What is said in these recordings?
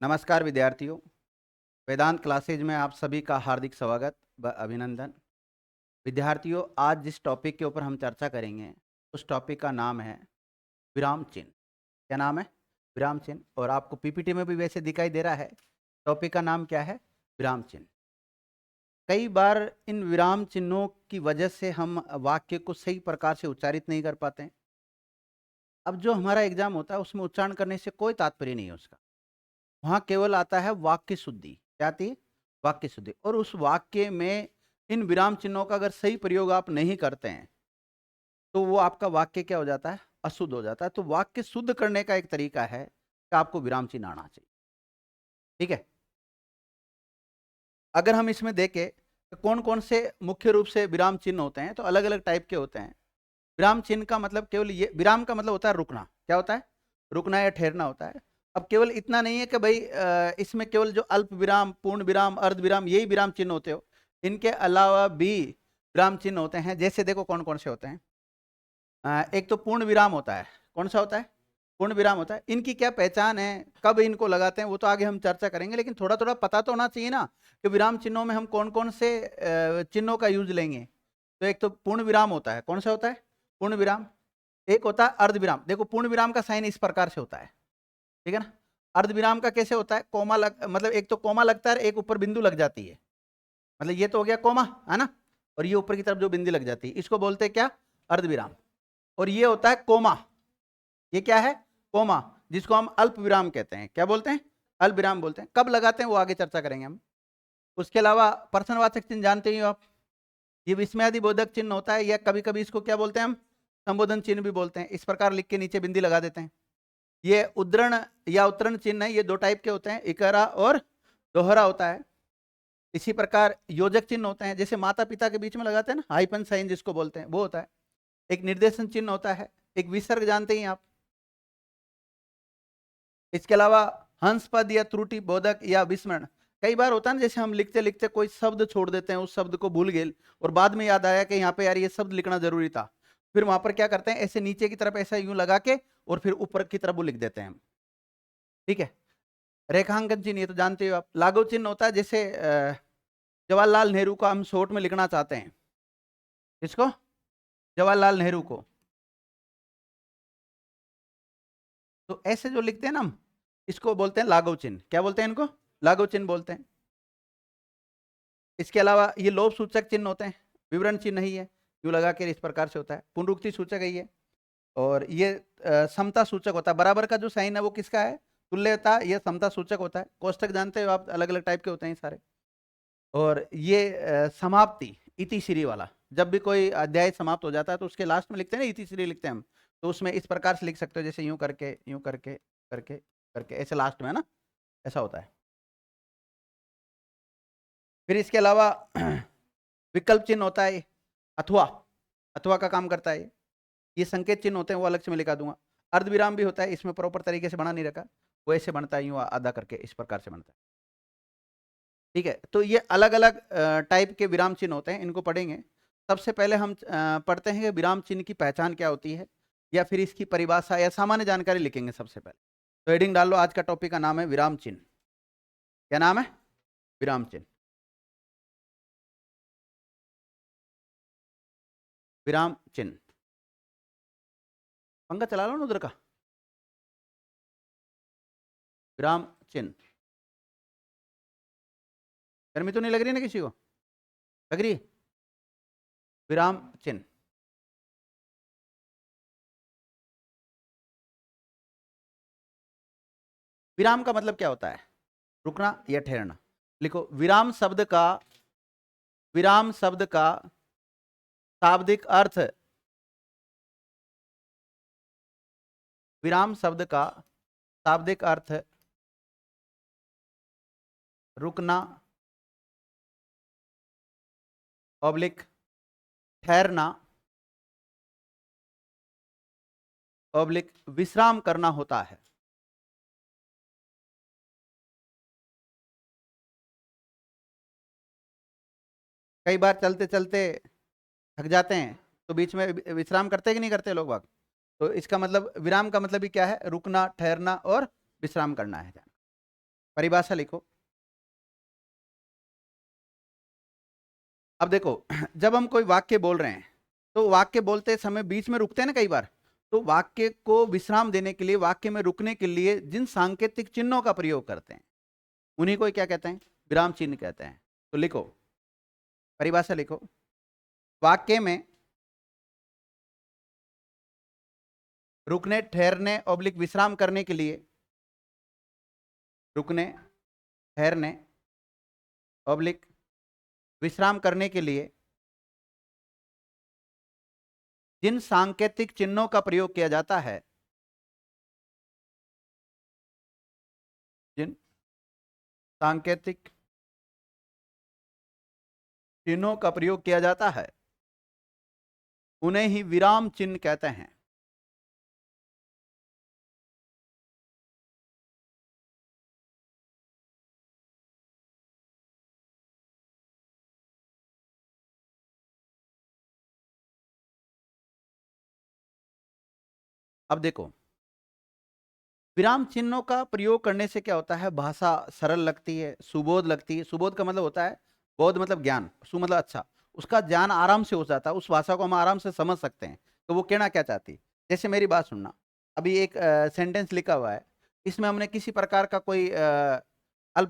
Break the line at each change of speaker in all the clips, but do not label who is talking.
नमस्कार विद्यार्थियों। वेदांत क्लासेज में आप सभी का हार्दिक स्वागत व अभिनंदन। विद्यार्थियों, आज जिस टॉपिक के ऊपर हम चर्चा करेंगे उस टॉपिक का नाम है विराम चिन्ह। क्या नाम है? विराम चिन्ह। और आपको पीपीटी में भी वैसे दिखाई दे रहा है। टॉपिक का नाम क्या है? विराम चिन्ह। कई बार इन विराम चिन्हों की वजह से हम वाक्य को सही प्रकार से उच्चारित नहीं कर पाते हैं। अब जो हमारा एग्जाम होता है उसमें उच्चारण करने से कोई तात्पर्य नहीं है उसका। वहाँ केवल आता है वाक्य शुद्धि। क्या आती है? वाक्य शुद्धि। और उस वाक्य में इन विराम चिन्हों का अगर सही प्रयोग आप नहीं करते हैं तो वो आपका वाक्य क्या हो जाता है? अशुद्ध हो जाता है। तो वाक्य शुद्ध करने का एक तरीका है कि आपको विराम चिन्ह आना चाहिए। ठीक है। अगर हम इसमें देखें तो कौन कौन से मुख्य रूप से विराम चिन्ह होते हैं, तो अलग अलग टाइप के होते हैं। विराम चिन्ह का मतलब केवल ये, विराम का मतलब होता है रुकना। क्या होता है? रुकना या ठहरना होता है। अब केवल इतना नहीं है कि भाई इसमें केवल जो अल्प विराम, पूर्ण विराम, अर्ध विराम यही विराम चिन्ह होते हो। इनके अलावा भी विराम चिन्ह होते हैं। जैसे देखो कौन कौन से होते हैं। एक तो पूर्ण विराम होता है। कौन सा होता है? पूर्ण विराम होता है। इनकी क्या पहचान है, कब इनको लगाते हैं, वो तो आगे हम चर्चा करेंगे, लेकिन थोड़ा थोड़ा पता तो होना चाहिए ना कि विराम चिन्हों में हम कौन कौन से चिन्हों का यूज लेंगे। तो एक तो पूर्ण विराम होता है। कौन सा होता है? पूर्ण विराम। एक होता है अर्ध विराम। देखो पूर्ण विराम का साइन इस प्रकार से होता है। ठीक है ना। अर्ध विराम का कैसे होता है? कोमा लग, मतलब एक तो कोमा लगता है, एक ऊपर बिंदु लग जाती है। मतलब ये तो हो गया कोमा, है ना। और ये ऊपर की तरफ जो बिंदु लग जाती है इसको बोलते हैं क्या? अर्ध विराम। और ये होता है कोमा। ये क्या है? कोमा, जिसको हम अल्प विराम कहते हैं। क्या बोलते हैं? अल्प विराम बोलते हैं। कब लगाते हैं वो आगे चर्चा करेंगे हम। उसके अलावा प्रश्नवाचक चिन्ह जानते ही हो आप। ये विस्मयादि बोधक चिन्ह होता है, या कभी कभी इसको क्या बोलते हैं हम? संबोधन चिन्ह भी बोलते हैं। इस प्रकार लिख के नीचे बिंदी लगा देते हैं। ये उद्धरण या उत्तरण चिन्ह है। ये दो टाइप के होते हैं, इकरा और दोहरा होता है। इसी प्रकार योजक चिन्ह होते हैं, जैसे माता पिता के बीच में लगाते हैं ना, हाइपन साइन जिसको बोलते हैं, वो होता है। एक निर्देशन चिन्ह होता है। एक विसर्ग जानते हैं आप। इसके अलावा हंस पद या त्रुटि बोधक या विस्मरण। कई बार होता है ना, जैसे हम लिखते लिखते कोई शब्द छोड़ देते हैं, उस शब्द को भूल गए और बाद में याद आया कि यहाँ पे यार ये शब्द लिखना जरूरी था। फिर वहां पर क्या करते हैं, ऐसे नीचे की तरफ ऐसा यूं लगा के और फिर ऊपर की तरफ वो लिख देते हैं हम। ठीक है। रेखांकन चिन्ह ये तो जानते हो आप। लागू चिन्ह होता है, जैसे जवाहरलाल नेहरू को हम शॉर्ट में लिखना चाहते हैं। इसको जवाहरलाल नेहरू को, तो ऐसे जो लिखते हैं ना हम, इसको बोलते हैं लागू चिन्ह। क्या बोलते हैं इनको? लागू चिन्ह बोलते हैं। इसके अलावा ये लोभ सूचक चिन्ह होते हैं। विवरण चिन्ह नहीं है, यूं लगा के इस प्रकार से होता है। पुनरुक्ति सूचक है ये। और ये समता सूचक होता है। बराबर का जो साइन है वो किसका है? तुल्यता। ये समता सूचक होता है। कोष्टक जानते हो आप, अलग अलग टाइप के होते हैं सारे। और ये समाप्ति, इति श्री वाला, जब भी कोई अध्याय समाप्त हो जाता है तो उसके लास्ट में लिखते हैं ना, इति श्री लिखते हैं हम। तो उसमें इस प्रकार से लिख सकते हो, जैसे यूं करके, यूं करके, करके करके ऐसे लास्ट में, है ना, ऐसा होता है। फिर इसके अलावा विकल्प चिन्ह होता है। अथवा, अथवा का काम करता है। ये संकेत चिन्ह होते हैं, वो अलग से मैं लिखा दूंगा। अर्धविराम भी होता है, इसमें प्रॉपर तरीके से बना नहीं रखा, वो ऐसे बनता है यूं आधा करके, इस प्रकार से बनता है। ठीक है। तो ये अलग अलग टाइप के विराम चिन्ह होते हैं, इनको पढ़ेंगे। सबसे पहले हम पढ़ते हैं कि विराम चिन्ह की पहचान क्या होती है, या फिर इसकी परिभाषा या सामान्य जानकारी लिखेंगे सबसे पहले। तो हेडिंग डाल लो, आज का टॉपिक का नाम है विराम चिन्ह। क्या नाम है? विराम चिन्ह। विराम चिन्ह। पंखा चला लो ना उधर का। विराम चिन्ह। गर्मी तो नहीं लग रही ना किसी को? लग रही है? विराम चिन्ह। विराम का मतलब क्या होता है? रुकना या ठहरना। लिखो, विराम शब्द का, विराम शब्द का शाब्दिक अर्थ, विराम शब्द का शाब्दिक अर्थ रुकना, ऑब्लिक ठहरना, ऑब्लिक विश्राम करना होता है। कई बार चलते चलते थक जाते हैं तो बीच में विश्राम करते कि नहीं करते लोग बाग? तो इसका मतलब, विराम का मतलब ही क्या है? रुकना, ठहरना और विश्राम करना है। परिभाषा लिखो। अब देखो जब हम कोई वाक्य बोल रहे हैं तो वाक्य बोलते समय बीच में रुकते हैं ना कई बार, तो वाक्य को विश्राम देने के लिए, वाक्य में रुकने के लिए जिन सांकेतिक चिन्हों का प्रयोग करते हैं उन्हीं को क्या कहते हैं? विराम चिन्ह कहते हैं। तो लिखो, परिभाषा लिखो। वाक्य में रुकने, ठहरने ऑब्लिक विश्राम करने के लिए, रुकने, ठहरने ऑब्लिक विश्राम करने के लिए जिन सांकेतिक चिन्हों का प्रयोग किया जाता है, जिन सांकेतिक चिन्हों का प्रयोग किया जाता है उन्हें ही विराम चिन्ह कहते हैं। अब देखो, विराम चिन्हों का प्रयोग करने से क्या होता है? भाषा सरल लगती है, सुबोध लगती है। सुबोध का मतलब होता है, बोध मतलब ज्ञान, सु मतलब अच्छा, उसका ज्ञान आराम से हो जाता है, उस भाषा को हम आराम से समझ सकते हैं तो वो कहना क्या चाहती है। जैसे मेरी बात सुनना, अभी एक सेंटेंस लिखा हुआ है, इसमें हमने किसी प्रकार का कोई अल्प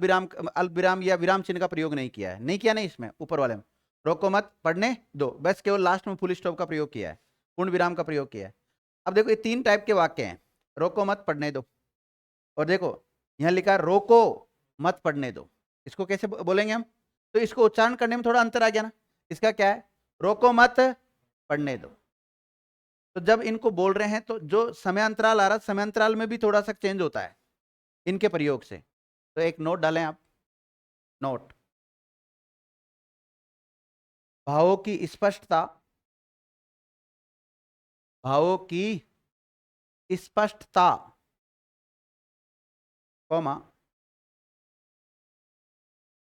विराम या विराम चिन्ह का प्रयोग नहीं किया है, नहीं किया, नहीं, इसमें ऊपर वाले में रोको मत, पढ़ने दो, बस केवल लास्ट में फुल स्टॉप का प्रयोग किया है, पूर्ण विराम का प्रयोग किया है। अब देखो, ये 3 टाइप के वाक्य हैं, रोको मत, पढ़ने दो, और देखो यहां लिखा है रोको मत, पढ़ने दो। इसको कैसे बोलेंगे हम? तो इसको उच्चारण करने में थोड़ा अंतर आ गया ना। इसका क्या है? रोको मत, पढ़ने दो। तो जब इनको बोल रहे हैं तो जो समय अंतराल आ रहा है, समय अंतराल में भी थोड़ा सा चेंज होता है इनके प्रयोग से। तो एक नोट डालें आप, नोट, भावों की स्पष्टता, भावों की स्पष्टता, कॉमा,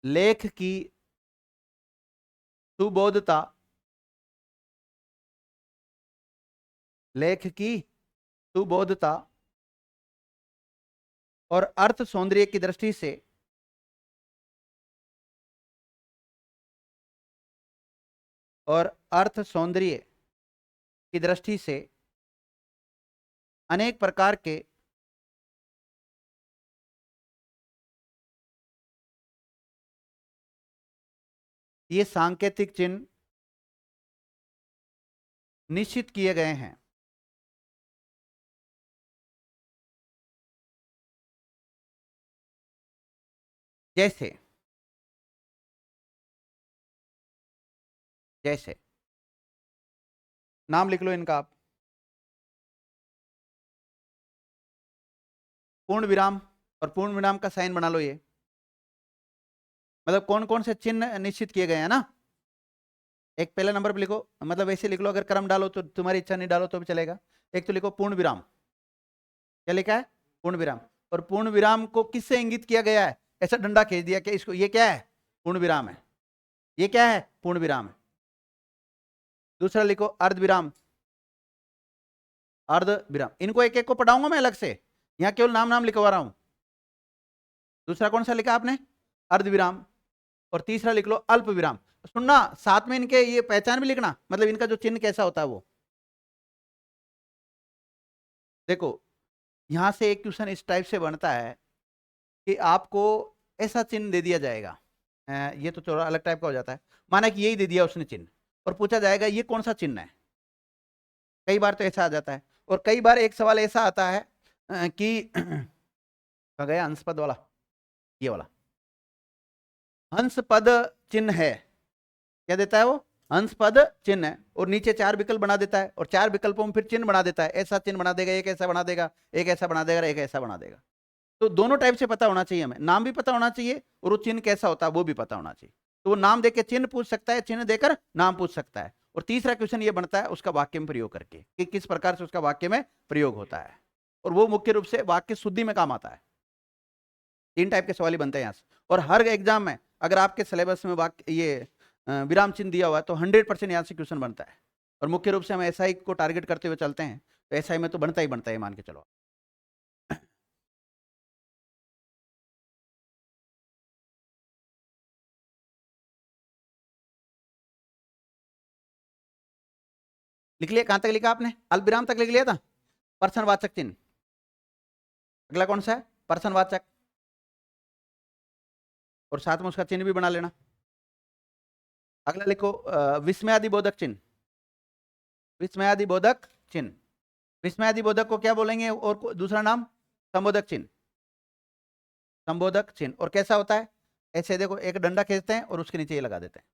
लेख की सुबोधता, लेख की सुबोधता और अर्थ सौंदर्य की दृष्टि से, और अर्थ सौंदर्य की दृष्टि से अनेक प्रकार के ये सांकेतिक चिन्ह निश्चित किए गए हैं। जैसे, जैसे नाम लिख लो इनका आप, पूर्ण विराम, और पूर्ण विराम का साइन बना लो। ये मतलब कौन कौन से चिन्ह निश्चित किए गए हैं ना। एक पहला नंबर पे लिखो, मतलब ऐसे लिख लो, अगर क्रम डालो तो तुम्हारी इच्छा, नहीं डालो तो भी चलेगा। एक तो लिखो पूर्ण विराम, क्या लिखा है? पूर्ण विराम। और पूर्ण विराम को किससे इंगित किया गया है? ऐसा डंडा खींच दिया कि इसको, ये क्या है? पूर्ण विराम है। ये क्या है? पूर्ण विराम है। दूसरा लिखो अर्ध विराम, अर्ध विराम। इनको एक एक को पढ़ाऊंगा मैं अलग से, यहाँ केवल नाम नाम लिखवा रहा हूं। दूसरा कौन सा लिखा आपने? अर्ध विराम। और तीसरा लिख लो अल्प विराम। सुनना, साथ में इनके ये पहचान भी लिखना, मतलब इनका जो चिन्ह कैसा होता है वो। देखो, यहां से एक क्वेश्चन इस टाइप से बनता है कि आपको ऐसा चिन्ह दे दिया जाएगा, ये तो थोड़ा अलग टाइप का हो जाता है। माना कि यही दे दिया उसने चिन्ह, और पूछा जाएगा ये कौन सा चिन्ह है। कई बार तो ऐसा आ जाता है, और कई बार एक सवाल ऐसा आता है कि कहाँ गया हंस पद वाला, ये वाला हंस पद चिन्ह है, क्या देता है वो? हंस पद चिन्ह है, और नीचे 4 विकल्प बना देता है, और 4 विकल्पों में फिर चिन्ह बना देता है। ऐसा चिन्ह बना देगा, एक ऐसा बना देगा, एक ऐसा बना देगा, एक ऐसा बना देगा। तो दोनों टाइप से पता होना चाहिए हमें, नाम भी पता होना चाहिए और वो चिन्ह कैसा होता है वो भी पता होना चाहिए। तो वो नाम देकर चिन्ह पूछ सकता है, चिन्ह देकर नाम पूछ सकता है। और तीसरा क्वेश्चन ये बनता है उसका वाक्य में प्रयोग करके, कि किस प्रकार से उसका वाक्य में प्रयोग होता है, और वो मुख्य रूप से वाक्य शुद्धि में काम आता है। 3 टाइप के सवाल ही बनते हैं यहाँ से। और हर एग्जाम में अगर आपके सिलेबस में वाक्य ये विराम चिन्ह दिया हुआ है तो 100% यहाँ से क्वेश्चन बनता है। और मुख्य रूप से हम एसआई को टारगेट करते हुए चलते हैं, तो एसआई में तो बनता ही बनता है, मान के चलो। लिख लिया? कहां तक लिखा आपने? अल्पविराम तक लिख लिया था? पर्सनवाचक चिन्ह। अगला कौन सा है? पर्सनवाचक, और साथ में उसका चिन्ह भी बना लेना। अगला लिखो विस्मयादिबोधक चिन्ह। विस्मयादिबोधक चिन्ह, विस्मयादिबोधक को क्या बोलेंगे और दूसरा नाम? संबोधक चिन्ह। संबोधक चिन्ह, और कैसा होता है? ऐसे देखो, एक डंडा खींचते हैं और उसके नीचे ये लगा देते हैं,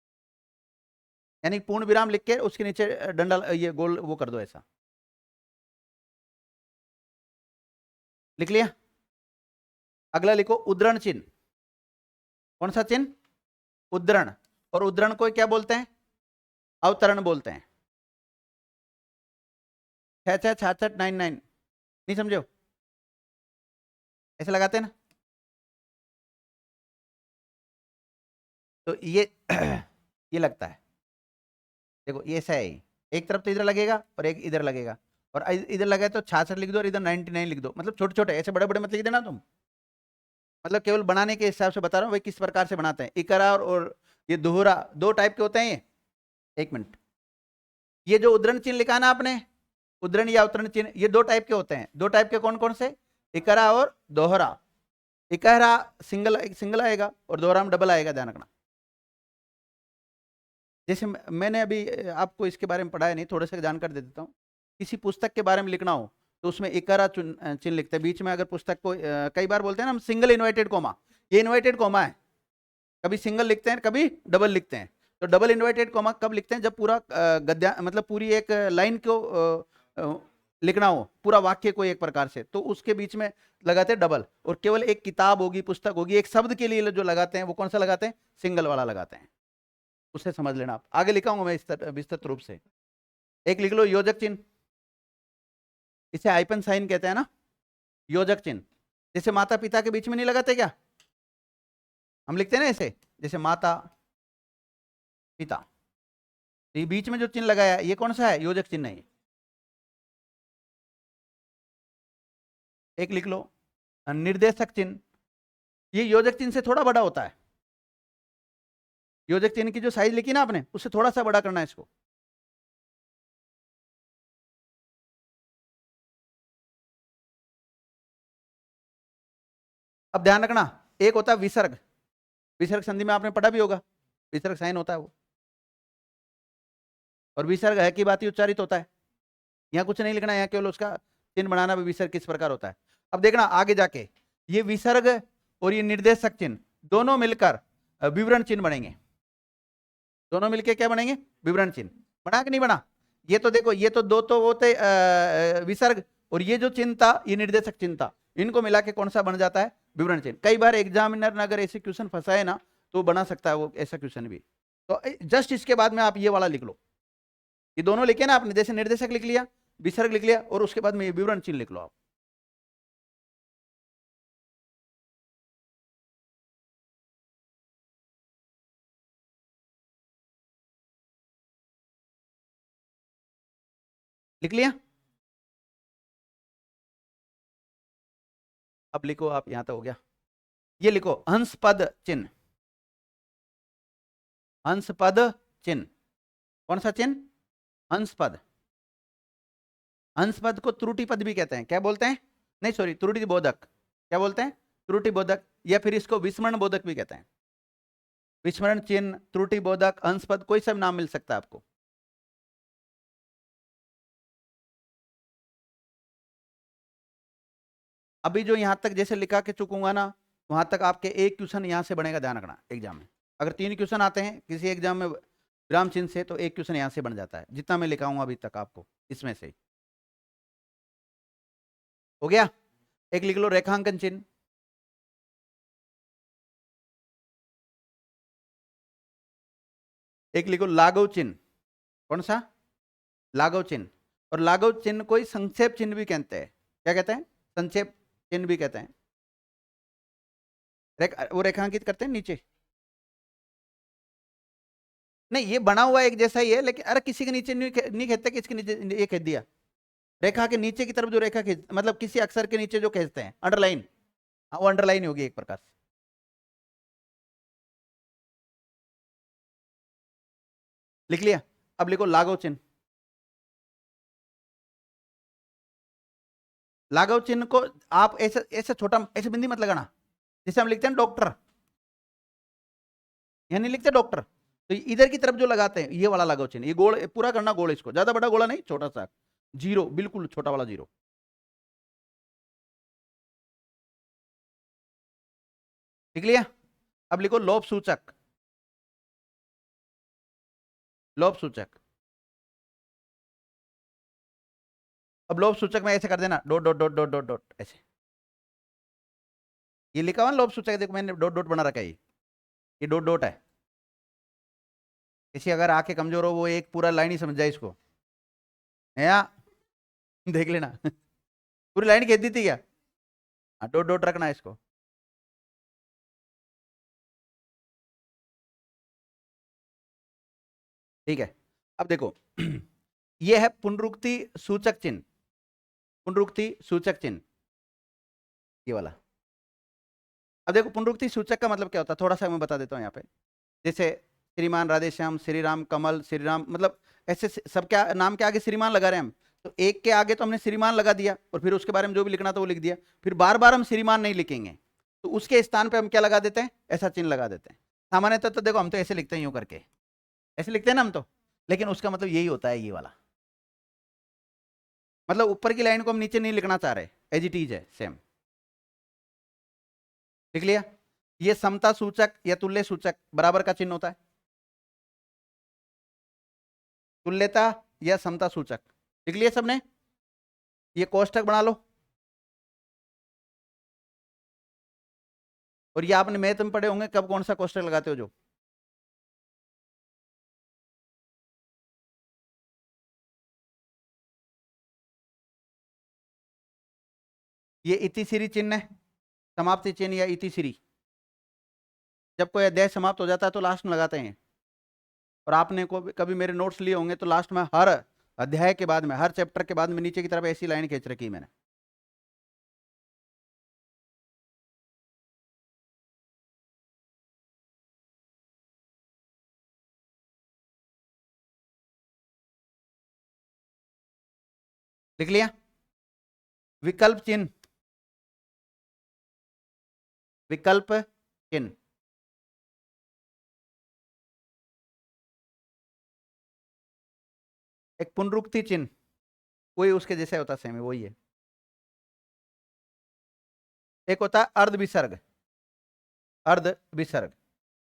यानी पूर्ण विराम लिख के उसके नीचे डंडा ये गोल वो कर दो ऐसा। लिख लिया? अगला लिखो उद्धरण चिन्ह। कौन सा चिन्ह? उद्धरण। और उद्धरण को क्या बोलते हैं? अवतरण बोलते हैं। 666699 नहीं समझे? ऐसे लगाते हैं ना, तो ये ये लगता है, देखो ये ऐसा है, एक तरफ तो इधर लगेगा और एक इधर लगेगा, और इधर लगा तो 66 लिख दो और इधर 99 लिख दो, मतलब छोटे छोटे, ऐसे बड़े बड़े मत लिख देना तुम, मतलब केवल बनाने के हिसाब से बता रहा हूँ भाई किस प्रकार से बनाते हैं। इकरा और ये दोहरा दो टाइप के होते हैं ये। एक मिनट, ये जो उद्धरण चिन्ह लिखा ना आपने, उद्धरण या अवतरण चिन्ह, ये दो टाइप के होते हैं। दो टाइप के कौन कौन से? इकरा और दोहरा। इकरा सिंगल सिंगल आएगा और दोहरा में डबल आएगा, ध्यान रखना। जैसे मैंने अभी आपको इसके बारे में पढ़ाया नहीं, थोड़ा सा जानकारी दे देता हूँ। किसी पुस्तक के बारे में लिखना हो तो उसमें इकरा चिन्ह लिखते हैं बीच में। अगर पुस्तक को कई बार बोलते हैं ना हम सिंगल इन्वर्टेड कॉमा, ये इन्वर्टेड कॉमा है, कभी सिंगल लिखते हैं कभी डबल लिखते हैं। तो डबल इन्वर्टेड कॉमा कब लिखते हैं? जब पूरा गद्या मतलब पूरी एक लाइन को लिखना हो, पूरा वाक्य को एक प्रकार से, तो उसके बीच में लगाते हैं डबल। और केवल एक किताब होगी, पुस्तक होगी, एक शब्द के लिए जो लगाते हैं वो कौन सा लगाते हैं? सिंगल वाला लगाते हैं। उसे समझ लेना आप, आगे लिखाऊंगा मैं विस्तृत रूप से। एक लिख लो योजक चिन्ह, इसे हाइपन साइन कहते हैं ना, योजक चिन्ह। जैसे माता पिता के बीच में नहीं लगाते क्या, हम लिखते हैं ना ऐसे, जैसे माता पिता, तो ये बीच में जो चिन्ह लगाया ये कौन सा है? योजक चिन्ह है। एक लिख लो निर्देशक चिन्ह, ये योजक चिन्ह से थोड़ा बड़ा होता है। योजक चिन्ह की जो साइज लिखी ना आपने, उससे थोड़ा सा बड़ा करना है इसको। अब ध्यान रखना, एक होता है विसर्ग, विसर्ग संधि में आपने पढ़ा भी होगा, विसर्ग साइन होता है वो, और विसर्ग है की बात ही उच्चारित होता है। यहाँ कुछ नहीं लिखना है, यहाँ केवल उसका चिन्ह बनाना भी, विसर्ग किस प्रकार होता है। अब देखना आगे जाके, ये विसर्ग और ये निर्देशक चिन्ह दोनों मिलकर विवरण चिन्ह बनेंगे। दोनों मिलकर क्या बनेंगे? विवरण चिन्ह। बना कि नहीं बना? ये तो देखो, ये तो दो तो होते विसर्ग, और ये जो चिन्ह था ये निर्देशक चिन्ह था, इनको मिला के कौन सा बन जाता है? विवरण चिन्ह। कई बार एग्जामिनर ने अगर ऐसे क्वेश्चन फंसाए ना, तो बना सकता है वो ऐसा क्वेश्चन भी। तो जस्ट इसके बाद में आप ये वाला लिख लो, ये दोनों लिखे ना आपने, जैसे निर्देशक लिख लिया, विसर्ग लिख लिया, और उसके बाद में ये विवरण चिन्ह लिख लो आप। लिख लिया? अब लिखो आप, यहां तक हो गया। ये लिखो हंस पद चिन्ह, हंस पद चिन्ह। कौन सा चिन्ह? हंस पद। हंस पद को त्रुटि पद भी कहते हैं। क्या बोलते हैं? नहीं सॉरी, त्रुटि बोधक। क्या बोलते हैं? त्रुटि बोधक, या फिर इसको विस्मरण बोधक भी कहते हैं। विस्मरण चिन्ह, त्रुटि बोधक, हंस पद, कोई सब नाम मिल सकता है आपको। अभी जो यहां तक जैसे लिखा के चुकूंगा ना, वहां तक आपके एक क्वेश्चन यहां से बनेगा, ध्यान रखना एग्जाम में। अगर 3 क्वेश्चन आते हैं किसी एग्जाम में विराम चिन्ह से, तो एक क्वेश्चन यहां से बन जाता है, जितना मैं लिखाऊंगा अभी तक आपको इसमें से। हो गया? एक लिख लो रेखांकन चिन्ह। एक लिखो लागव चिन्ह। कौन सा? लागव चिन्ह। और लागव चिन्ह कोई संक्षेप चिन्ह भी कहते हैं। क्या कहते हैं? संक्षेप चिन्ह भी कहते हैं। वो रेखांकित करते हैं नीचे। नहीं, ये बना हुआ एक जैसा ही है, लेकिन अरे किसी के नीचे नहीं कहते कि इसके नीचे ये कह दिया। रेखा के नीचे की तरफ जो रेखा खींच, मतलब किसी अक्षर के नीचे जो खींचते हैं अंडरलाइन, हाँ वो अंडरलाइन होगी एक प्रकार से। लिख लिया? अब लिखो लागव चिन्ह। लाघव चिन्ह को आप ऐसे ऐसे छोटा ऐसे बिंदी मत लगाना, जैसे हम लिखते हैं डॉक्टर, यहाँ नहीं लिखते डॉक्टर, तो इधर की तरफ जो लगाते हैं ये वाला लाघव चिन्ह, ये गोल पूरा करना, गोल इसको, ज्यादा बड़ा गोला नहीं, छोटा सा जीरो, बिल्कुल छोटा वाला जीरो। लिख लिया? अब लिखो लोभ सूचक, लोभ सूचक। अब लोभ सूचक में ऐसे कर देना, dot dot dot dot dot dot ऐसे, ये लिखा हुआ लोभ सूचक, देखो मैंने डॉट डॉट बना रखा है, ये डॉट डॉट है। किसी अगर आके कमजोर हो वो एक पूरा लाइन ही समझ जाए इसको, है या देख लेना पूरी लाइन कह दी थी क्या? हाँ, डॉट डॉट रखना है इसको। ठीक है, अब देखो ये है पुनरुक्ति सूचक चिन्ह, पुनरुक्ति सूचक चिन्ह, ये वाला। अब देखो पुनरुक्ति सूचक का मतलब क्या होता है, थोड़ा सा मैं बता देता हूँ यहाँ पे। जैसे श्रीमान, राधेश्याम, श्री राम, कमल, श्री राम, मतलब ऐसे सब क्या नाम के आगे श्रीमान लगा रहे हैं हम, तो एक के आगे तो हमने श्रीमान लगा दिया और फिर उसके बारे में जो भी लिखना था वो लिख दिया, फिर बार बार हम श्रीमान नहीं लिखेंगे, तो उसके स्थान पे हम क्या लगा देते हैं, ऐसा चिन्ह लगा देते हैं। सामान्यतः तो देखो हम तो ऐसे लिखते हैं यूं करके, ऐसे लिखते हैं ना हम तो, लेकिन उसका मतलब यही होता है ये वाला, मतलब ऊपर की लाइन को हम नीचे नहीं लिखना चाह रहे, एज इट इज है सेम। लिख लिया? ये समता सूचक या तुल्य सूचक बराबर का चिन्ह होता है, तुल्यता या समता सूचक। लिख लिया सबने? ये कोष्टक बना लो, और ये आपने मैथ में पढ़े होंगे, कब कौन सा कोष्टक लगाते हो जो, ये इतिश्री चिन्ह है, समाप्ति चिन्ह या इतिश्री, जब कोई अध्याय समाप्त हो जाता है तो लास्ट में लगाते हैं। और आपने को कभी मेरे नोट्स लिए होंगे तो लास्ट में हर अध्याय के बाद में, हर चैप्टर के बाद में नीचे की तरफ ऐसी लाइन खींच रखी मैंने। लिख लिया? विकल्प चिन्ह, विकल्प चिन्ह, एक पुनरुक्ति चिन्ह, कोई उसके जैसे होता सेम है, वही है। एक होता है अर्ध विसर्ग, अर्ध विसर्ग।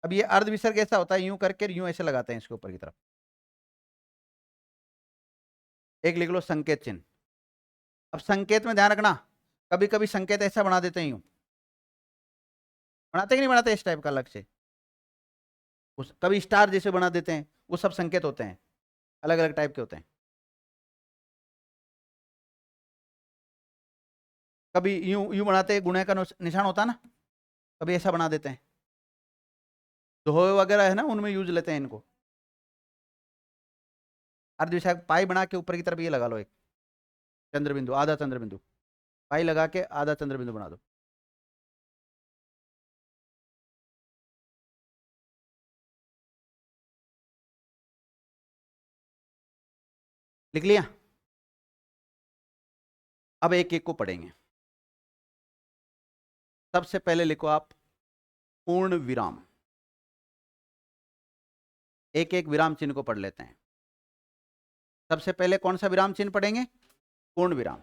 अब ये अर्ध विसर्ग ऐसा होता है, यूं करके यूं ऐसे लगाते हैं इसके ऊपर की तरफ। एक लिख लो संकेत चिन्ह। अब संकेत में ध्यान रखना, कभी कभी संकेत ऐसा बना देते हैं, यूं बनाते कि नहीं बनाते, इस टाइप का अलग से, उस कभी स्टार जैसे बना देते हैं, वो सब संकेत होते हैं, अलग अलग टाइप के होते हैं। कभी यूं यूं बनाते हैं, गुणे का निशान होता है ना, कभी ऐसा बना देते हैं, दोहे वगैरह है ना उनमें यूज लेते हैं इनको। अर्धविषाक पाई बना के ऊपर की तरफ ये लगा लो, एक चंद्र बिंदु, आधा चंद्र बिंदु, पाई लगा के आधा चंद्र बिंदु बना दो। लिख लिया? अब एक एक को पढ़ेंगे। सबसे पहले लिखो आप पूर्ण विराम, एक एक विराम चिन्ह को पढ़ लेते हैं। सबसे पहले कौन सा विराम चिन्ह पढ़ेंगे? पूर्ण विराम।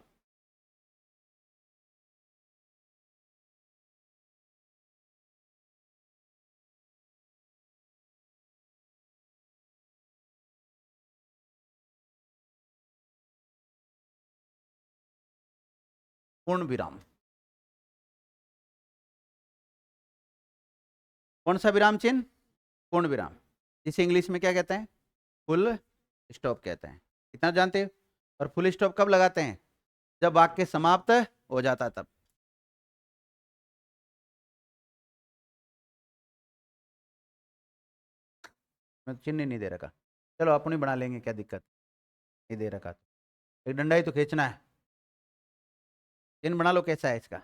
पूर्ण विराम, कौन सा विराम चिन्ह? पूर्ण विराम, जिसे इंग्लिश में क्या कहते हैं? फुल स्टॉप कहते हैं। इतना जानते हो? और फुल स्टॉप कब लगाते हैं? जब वाक्य समाप्त हो जाता है तब। मैं चिन्ह नहीं दे रखा, चलो अपनी बना लेंगे, क्या दिक्कत, नहीं दे रखा तो एक डंडा ही तो खींचना है, चिन्ह बना लो कैसा है इसका।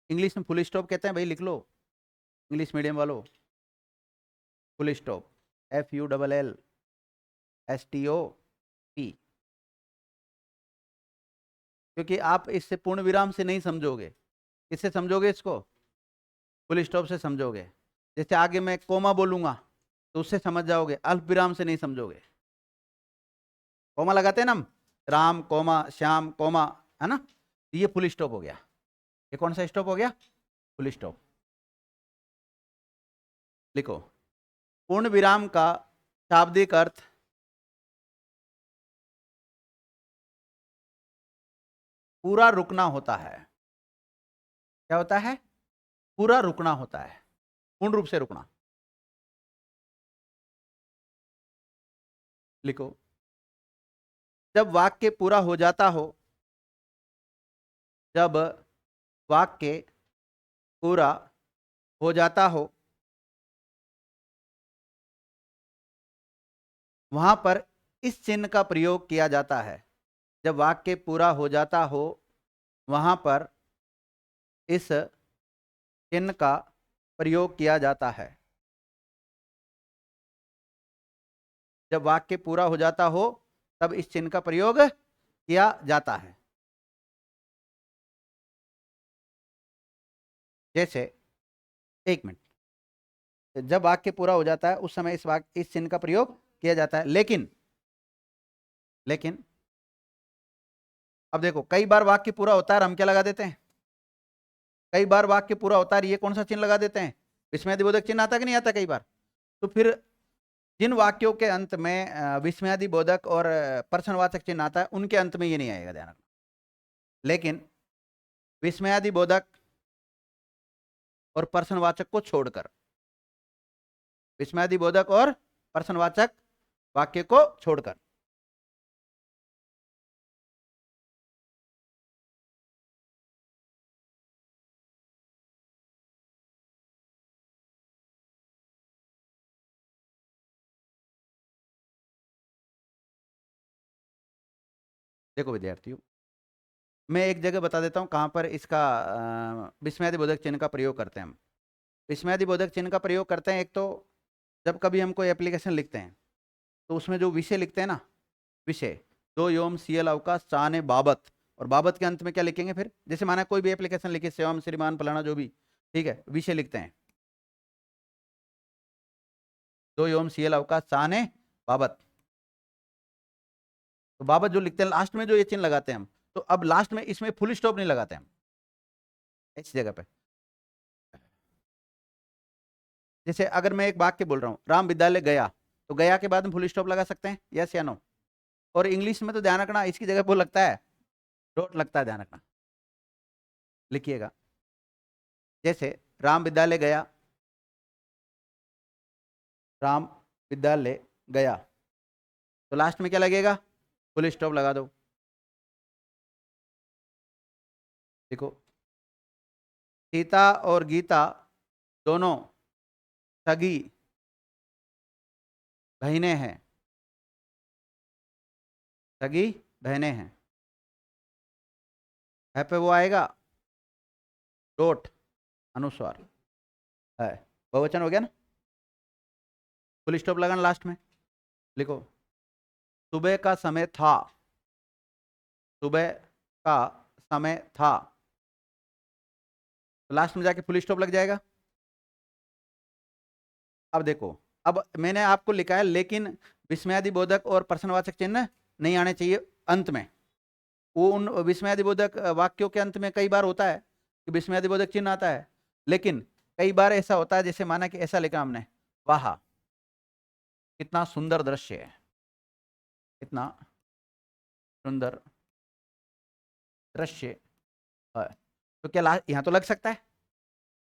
इंग्लिश में फुल स्टॉप कहते हैं भाई, लिख लो इंग्लिश मीडियम वालों, फुल स्टॉप, FULL STOP। क्योंकि आप इससे पूर्ण विराम से नहीं समझोगे। किससे समझोगे इसको? फुल स्टॉप से समझोगे। जैसे आगे मैं कोमा बोलूंगा तो उससे समझ जाओगे, अल्प विराम से नहीं समझोगे। कोमा लगाते हैं ना हम, राम कोमा श्याम कोमा, है ना? ये फुल स्टॉप हो गया। ये कौन सा स्टॉप हो गया? Full stop. लिखो, पूर्ण विराम का शाब्दिक अर्थ पूरा रुकना होता है। क्या होता है? पूरा रुकना होता है, पूर्ण रूप से रुकना। लिखो, जब वाक्य पूरा हो जाता हो, जब वाक्य पूरा हो जाता हो, वहां पर इस चिन्ह का प्रयोग किया जाता है। जब वाक्य पूरा हो जाता हो, वहां पर इस चिन्ह का प्रयोग किया जाता है। जब वाक्य पूरा हो जाता हो तब इस चिन्ह का प्रयोग किया जाता है। जैसे, एक मिनट, जब वाक्य पूरा हो जाता है उस समय इस चिन्ह का प्रयोग किया जाता है। लेकिन लेकिन अब देखो, कई बार वाक्य पूरा होता है और हम क्या लगा देते हैं? कई बार वाक्य पूरा होता है, ये कौन सा चिन्ह लगा देते हैं? विस्मयादिबोधक चिन्ह आता कि नहीं आता कई बार? तो फिर जिन वाक्यों के अंत में विस्मयादिबोधक और प्रश्नवाचक चिन्ह आता है, उनके अंत में ये नहीं आएगा, ध्यान रखना। लेकिन विस्मयादिबोधक और प्रश्नवाचक को छोड़कर, विस्मयादिबोधक और प्रश्नवाचक वाक्य को छोड़कर, देखो विद्यार्थियों, मैं एक जगह बता देता हूं कहां पर इसका विस्मयादिबोधक चिन्ह का प्रयोग करते हैं हम। विस्मयादिबोधक चिन्ह का प्रयोग करते हैं एक तो जब कभी हम कोई एप्लीकेशन लिखते हैं तो उसमें जो विषय लिखते हैं ना, विषय, दो योम सीएल अवकाश चाने बाबत, और बाबत के अंत में क्या लिखेंगे फिर? जैसे माना कोई भी एप्लीकेशन लिखे, सेवम श्रीमान फलाना जो भी, ठीक है, विषय लिखते हैं, दो योम सीएल अवकाश चाने बाबत। तो बाबत जो लिखते हैं लास्ट में जो ये चिन्ह लगाते हैं हम, तो अब लास्ट में इसमें फुल स्टॉप नहीं लगाते हम इस जगह पे। जैसे अगर मैं एक वाक्य बोल रहा हूँ, राम विद्यालय गया, तो गया के बाद में फुल स्टॉप लगा सकते हैं, यस या नो? और इंग्लिश में तो ध्यान रखना, इसकी जगह वो लगता है, डॉट लगता है, ध्यान रखना। लिखिएगा, जैसे राम विद्यालय गया, राम विद्यालय गया, तो लास्ट में क्या लगेगा? फुल स्टॉप लगा दो। देखो, सीता और गीता दोनों सगी बहनें हैं, सगी बहनें हैं, है पे वो आएगा डॉट, अनुस्वार है, बहुवचन हो गया ना, फुल स्टॉप लगाना लास्ट में। लिखो, सुबह का समय था, सुबह का समय था, तो लास्ट में जाके फुल स्टॉप लग जाएगा। अब देखो, अब मैंने आपको लिखा है लेकिन विस्मयादिबोधक और प्रश्नवाचक चिन्ह नहीं आने चाहिए अंत में। वो उन विस्मयादिबोधक वाक्यों के अंत में कई बार होता है कि विस्मयादिबोधक चिन्ह आता है, लेकिन कई बार ऐसा होता है, जैसे माना कि ऐसा लिखा हमने, वाह कितना सुंदर दृश्य है, कितना सुंदर दृश्य है, तो क्या यहां तो लग सकता है?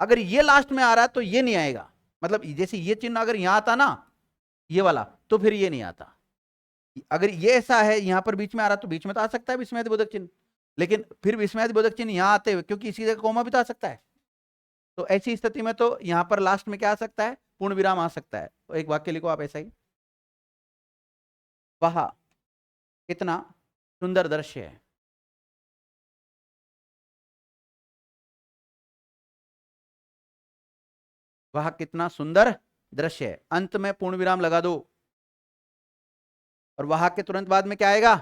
अगर ये लास्ट में आ रहा है तो ये नहीं आएगा, मतलब जैसे ये चिन्ह अगर यहां आता ना, ये वाला, तो फिर ये नहीं आता। अगर ये ऐसा है यहां पर बीच में आ रहा तो बीच में तो आ सकता है विस्मयादिबोधक चिन्ह, लेकिन फिर विस्मयादिबोधक चिन्ह यहां आते हुए, क्योंकि इसी जगह कोमा भी तो आ सकता है, तो ऐसी स्थिति में तो यहां पर लास्ट में क्या आ सकता है? पूर्ण विराम आ सकता है। तो एक वाक्य लिखो आप ऐसा ही, वह कितना सुंदर दृश्य है, वह कितना सुंदर दृश्य है, अंत में पूर्ण विराम लगा दो, और वह के तुरंत बाद में क्या आएगा?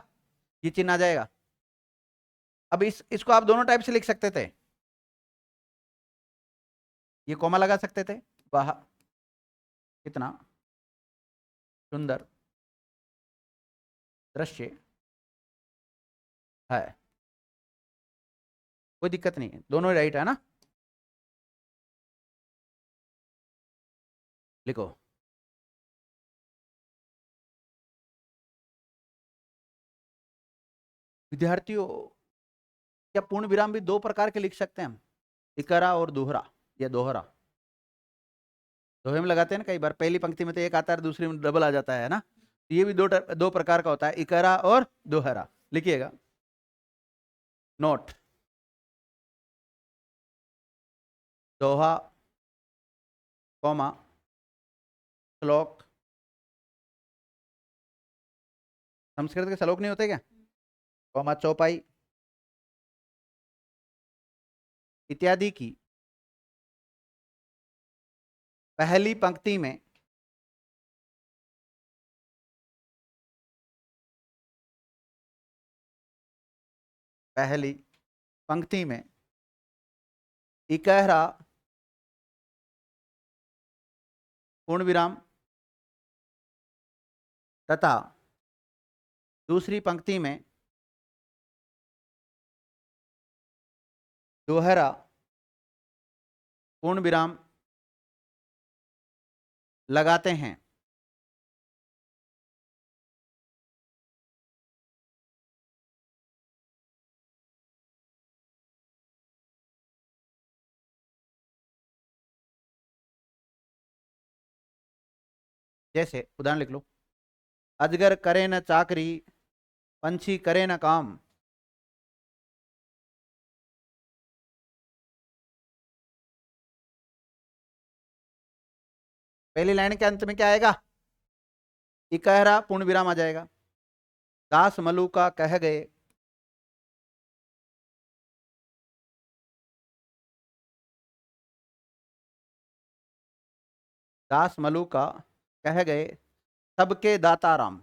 ये चिन्ह आ जाएगा, अब इसको आप दोनों टाइप से लिख सकते थे, ये कॉमा लगा सकते थे, वह कितना सुंदर दृश्य है, कोई दिक्कत नहीं है, दोनों राइट है ना। लिखो विद्यार्थियों, क्या पूर्ण विराम भी दो प्रकार के लिख सकते हैं हम, इकरा और दोहरा, या दोहरा। दोहे में लगाते हैं ना कई बार, पहली पंक्ति में तो एक आता है, दूसरी में डबल आ जाता है ना, तो ये भी दो प्रकार का होता है, इकरा और दोहरा। लिखिएगा नोट, दोहा कॉमा श्लोक, संस्कृत के श्लोक नहीं होते क्या, कॉमा चौपाई इत्यादि की पहली पंक्ति में पहली पंक्ति में इकहरा पूर्ण विराम तथा दूसरी पंक्ति में दोहरा पूर्ण विराम लगाते हैं। जैसे उदाहरण लिख लो, अजगर करे न चाकरी, पंछी करे न काम। पहली लाइन के अंत में क्या आएगा, इकहरा पूर्ण विराम आ जाएगा, दास मलू का कह गए, दास मलू का कह गए सबके दाता राम,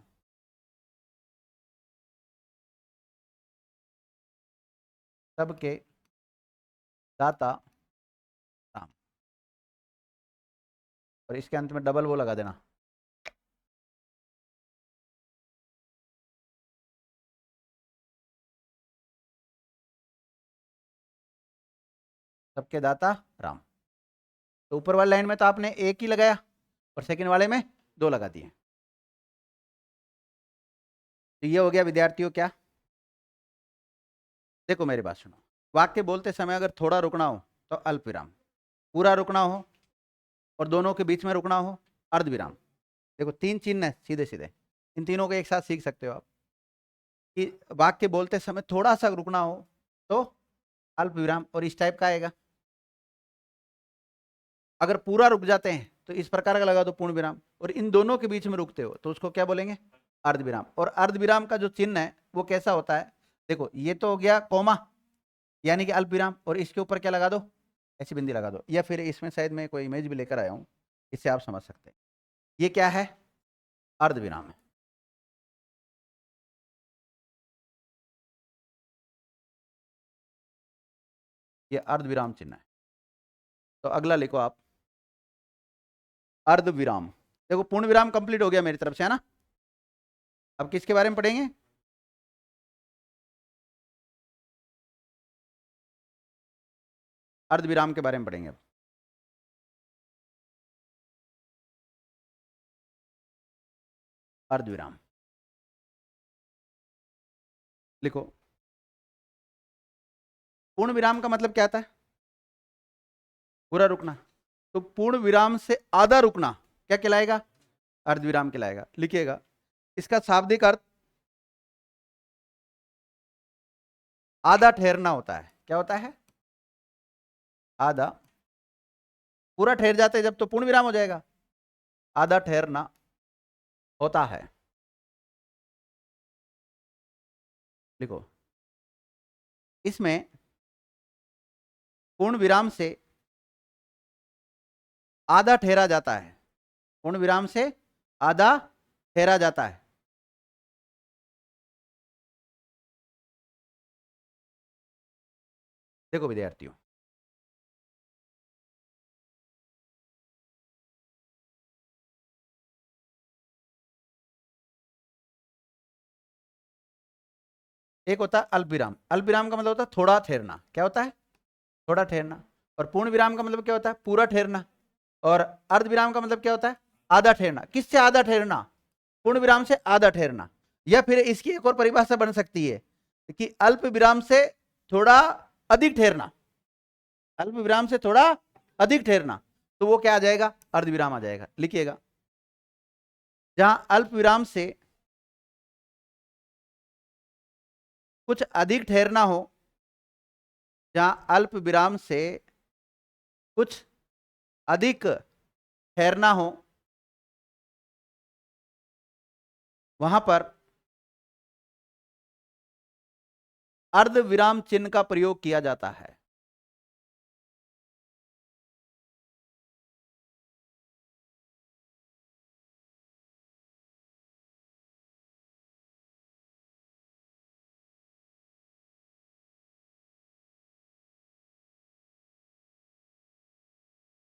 सबके दाता राम, और इसके अंत में डबल वो लगा देना, सबके दाता राम। तो ऊपर वाली लाइन में तो आपने एक ही लगाया और सेकंड वाले में दो लगा दिए। तो ये हो गया विद्यार्थियों क्या, देखो मेरी बात सुनो, वाक्य बोलते समय अगर थोड़ा रुकना हो तो अल्प विराम, पूरा रुकना हो और दोनों के बीच में रुकना हो अर्ध विराम। देखो तीन चिन्ह है सीधे सीधे, इन तीनों को एक साथ सीख सकते हो आप, कि वाक्य बोलते समय थोड़ा सा रुकना हो तो अल्प विराम, और इस टाइप का आएगा। अगर पूरा रुक जाते हैं तो इस प्रकार का लगा दो पूर्ण विराम, और इन दोनों के बीच में रुकते हो तो उसको क्या बोलेंगे, अर्ध विराम। और अर्ध विराम का जो चिन्ह है वो कैसा होता है, देखो ये तो हो गया कॉमा यानी कि अल्प विराम, और इसके ऊपर क्या लगा दो, ऐसी बिंदी लगा दो, या फिर इसमें शायद मैं कोई इमेज भी लेकर आया हूं, इससे आप समझ सकते हैं। ये क्या है, अर्ध विराम है। ये अर्ध विराम चिन्ह है। तो अगला लिखो आप, अर्ध विराम। देखो पूर्ण विराम कंप्लीट हो गया मेरी तरफ से, है ना। अब किसके बारे में पढ़ेंगे, अर्ध विराम के बारे में पढ़ेंगे अब। अर्ध विराम लिखो, पूर्ण विराम का मतलब क्या था, पूरा रुकना। तो पूर्ण विराम से आधा रुकना क्या कहलाएगा, अर्ध विराम कहलाएगा। लिखिएगा, इसका शाब्दिक अर्थ आधा ठहरना होता है। क्या होता है, आधा, पूरा ठहर जाते हैं जब तो पूर्ण विराम हो जाएगा, आधा ठहरना होता है। लिखो, इसमें पूर्ण विराम से आधा ठहरा जाता है, पूर्ण विराम से आधा ठहरा जाता है। देखो विद्यार्थियों, एक होता है अल्प विराम। अल्प विराम का मतलब होता है थोड़ा ठहरना। क्या होता है? थोड़ा ठहरना। और पूर्ण विराम का मतलब क्या होता है? पूरा ठहरना। और अर्ध विराम का मतलब क्या होता है? आधा ठहरना। किससे आधा ठहरना? पूर्ण विराम से आधा ठहरना। या फिर इसकी एक और परिभाषा बन सकती है कि अल्प विराम से थोड़ा अधिक ठहरना। अल्प विराम से थोड़ा अधिक ठहरना, तो वो क्या आ जाएगा? अर्ध विराम आ जाएगा। लिखिएगा, जहां अल्प विराम से कुछ अधिक ठहरना हो, जहां अल्प विराम से कुछ अधिक ठहरना हो, वहां पर अर्ध विराम चिन्ह का प्रयोग किया जाता है।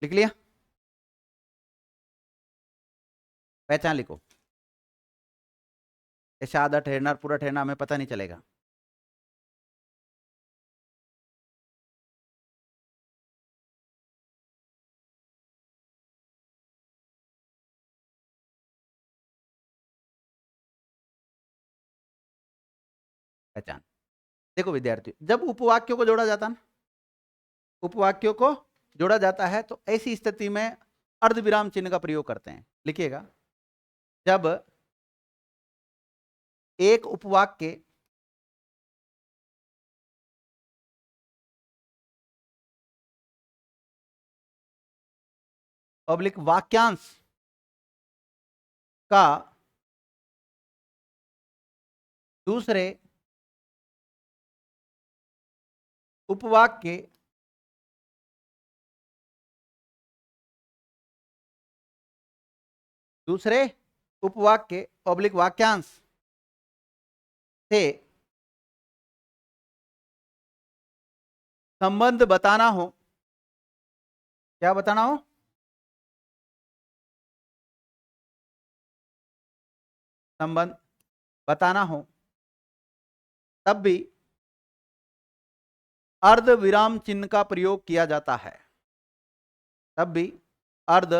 लिख लिया? पहचान लिखो। ऐसे आधा ठहरना और पूरा ठहरना हमें पता नहीं चलेगा। पहचान। देखो विद्यार्थियों, जब उपवाक्यों को जोड़ा जाता है ना, उपवाक्यों को जोड़ा जाता है, तो ऐसी स्थिति में अर्ध विराम चिन्ह का प्रयोग करते हैं। लिखिएगा, जब एक उपवाक्य पब्लिक वाक्यांश का दूसरे उपवाक्य दूसरे उपवाक्य पब्लिक वाक्यांश से संबंध बताना हो। क्या बताना हो? संबंध बताना हो, तब भी अर्ध विराम चिन्ह का प्रयोग किया जाता है। तब भी अर्ध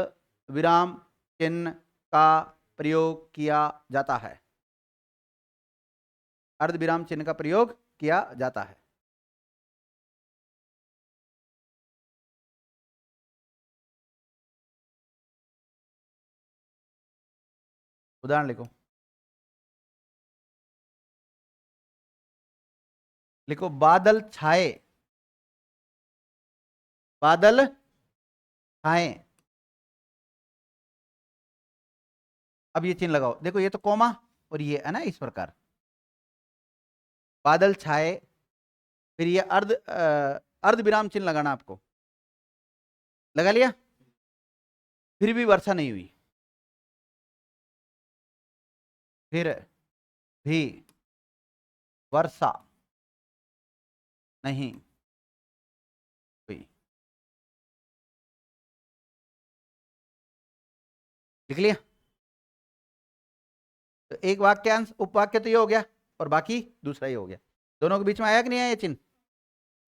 विराम चिन्ह का प्रयोग किया जाता है। अर्ध विराम चिन्ह का प्रयोग किया जाता है। उदाहरण लिखो। लिखो, बादल छाए। बादल छाए। अब ये चिन्ह लगाओ। देखो, ये तो कोमा और ये है ना, इस प्रकार बादल छाए, फिर ये अर्ध विराम चिन्ह लगाना आपको। लगा लिया? फिर भी वर्षा नहीं हुई। फिर भी वर्षा नहीं हुई। लिख लिया? तो एक वाक्यांश उपवाक्य तो ये हो गया, और बाकी दूसरा ही हो गया। दोनों के बीच में आया कि नहीं आया ये चिन्ह?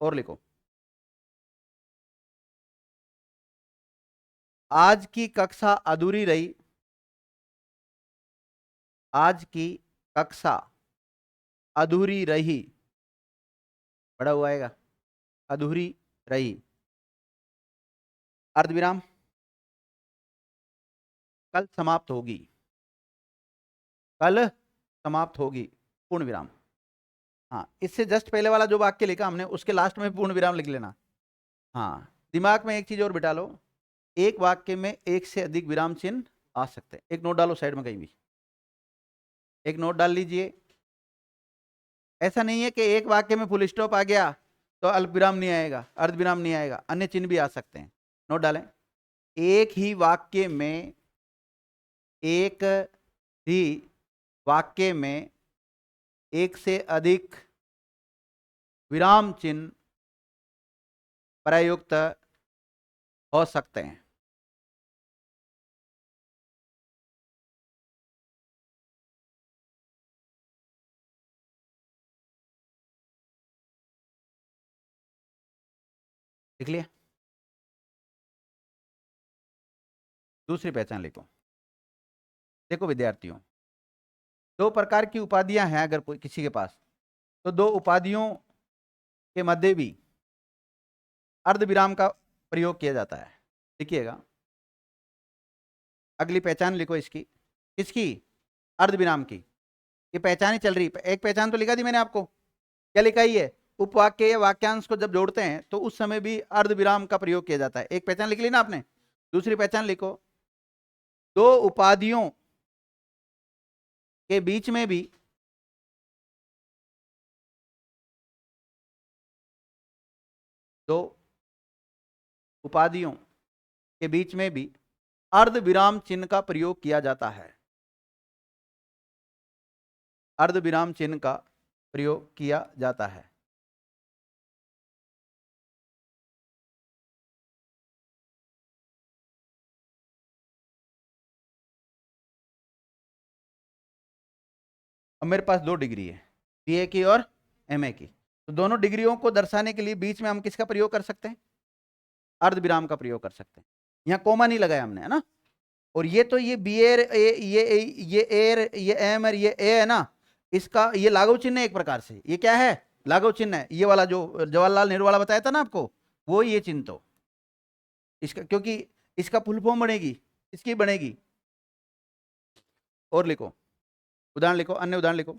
और लिखो, आज की कक्षा अधूरी रही। आज की कक्षा अधूरी रही। बड़ा हुआ आएगा, अधूरी रही। अर्धविराम, कल समाप्त होगी। कल समाप्त होगी। पूर्ण विराम। हाँ, इससे जस्ट पहले वाला जो वाक्य लिखा हमने, उसके लास्ट में पूर्ण विराम लिख लेना। हाँ, दिमाग में एक चीज और बिठा लो, एक वाक्य में एक से अधिक विराम चिन्ह आ सकते हैं। एक नोट डालो साइड में कहीं भी, एक नोट डाल लीजिए। ऐसा नहीं है कि एक वाक्य में फुल स्टॉप आ गया तो अल्प विराम नहीं आएगा, अर्ध विराम नहीं आएगा, अन्य चिन्ह भी आ सकते हैं। नोट डालें, एक ही वाक्य में एक ही वाक्य में एक से अधिक विराम चिन्ह प्रयुक्त हो सकते हैं। लिख लिया? दूसरी पहचान लिखो। देखो विद्यार्थियों, दो प्रकार की उपाधियां हैं अगर कोई किसी के पास, तो दो उपाधियों के मध्य भी अर्धविराम का प्रयोग किया जाता है। लिखिएगा, अगली पहचान लिखो इसकी। किसकी? अर्धविराम की। ये पहचान ही चल रही, एक पहचान तो लिखा दी मैंने आपको। क्या लिखा ही है? उपवाक्य या वाक्यांश को जब जोड़ते हैं तो उस समय भी अर्धविराम का प्रयोग किया जाता है। एक पहचान लिख ली ना आपने? दूसरी पहचान लिखो, दो उपाधियों के बीच में भी दो उपाधियों के बीच में भी अर्धविराम चिन्ह का प्रयोग किया जाता है। अर्धविराम चिन्ह का प्रयोग किया जाता है। अब मेरे पास दो डिग्री है, बीए की और एमए की, तो दोनों डिग्रियों को दर्शाने के लिए बीच में हम किसका प्रयोग कर सकते हैं? अर्धविराम का प्रयोग कर सकते हैं। यहाँ कोमा नहीं लगाया हमने, है ना? और ये तो ये बी एर ये एर ये एम और ये ए है ना, इसका ये लागू चिन्ह है एक प्रकार से। ये क्या है? लागू चिन्ह है। ये वाला जो जवाहरलाल नेहरू वाला बताया था ना आपको, वो ये चिन्ह तो इसका, क्योंकि इसका फुल फॉर्म बनेगी, इसकी बनेगी। और लिखो, उदाहरण लिखो, अन्य उदाहरण लिखो।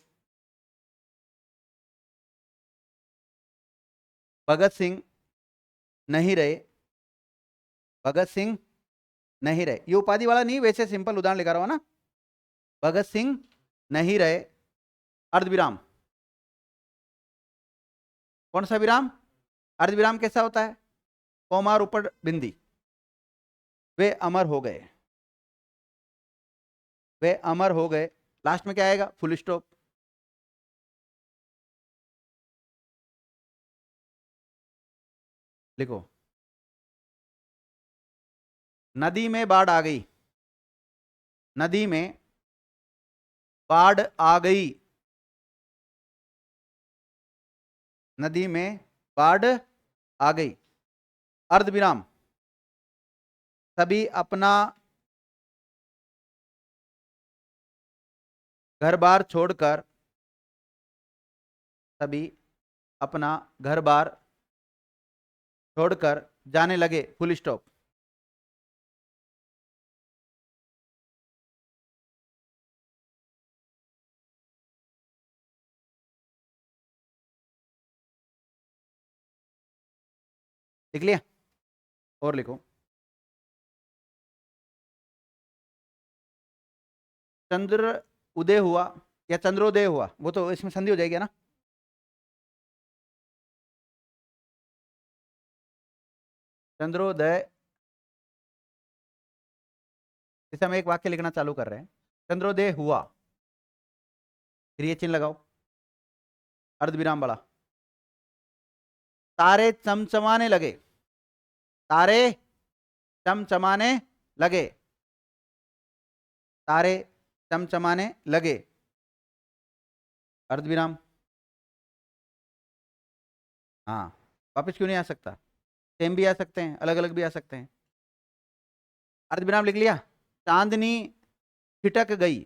भगत सिंह नहीं रहे, भगत सिंह नहीं रहे। ये उपाधि वाला नहीं, वैसे सिंपल उदाहरण लिखा रहा हूं ना। भगत सिंह नहीं रहे, अर्धविराम। कौन सा विराम? अर्धविराम कैसा होता है? कोमा और ऊपर बिंदी। वे अमर हो गए, वे अमर हो गए। लास्ट में क्या आएगा? Full stop. लिखो, नदी में बाढ़ आ गई, नदी में बाढ़ आ गई, नदी में बाढ़ आ गई। अर्धविराम, सभी अपना घर बार छोड़कर, सभी अपना घर बार छोड़कर जाने लगे, फुल स्टॉप। लिख लिया? और लिखो, चंद्र उदय हुआ या चंद्रोदय हुआ, वो तो इसमें संधि हो जाएगी ना। चंद्रोदय, जैसे हम एक वाक्य लिखना चालू कर रहे हैं, चंद्रोदय हुआ, फिर ये चिन्ह लगाओ अर्धविराम वाला। तारे चमचमाने लगे, तारे चमचमाने लगे, तारे चमचमाने लगे, अर्धविराम। हाँ, वापस क्यों नहीं आ सकता? सेम भी आ सकते हैं, अलग अलग भी आ सकते हैं। अर्धविराम लिख लिया? चांदनी छिटक गई,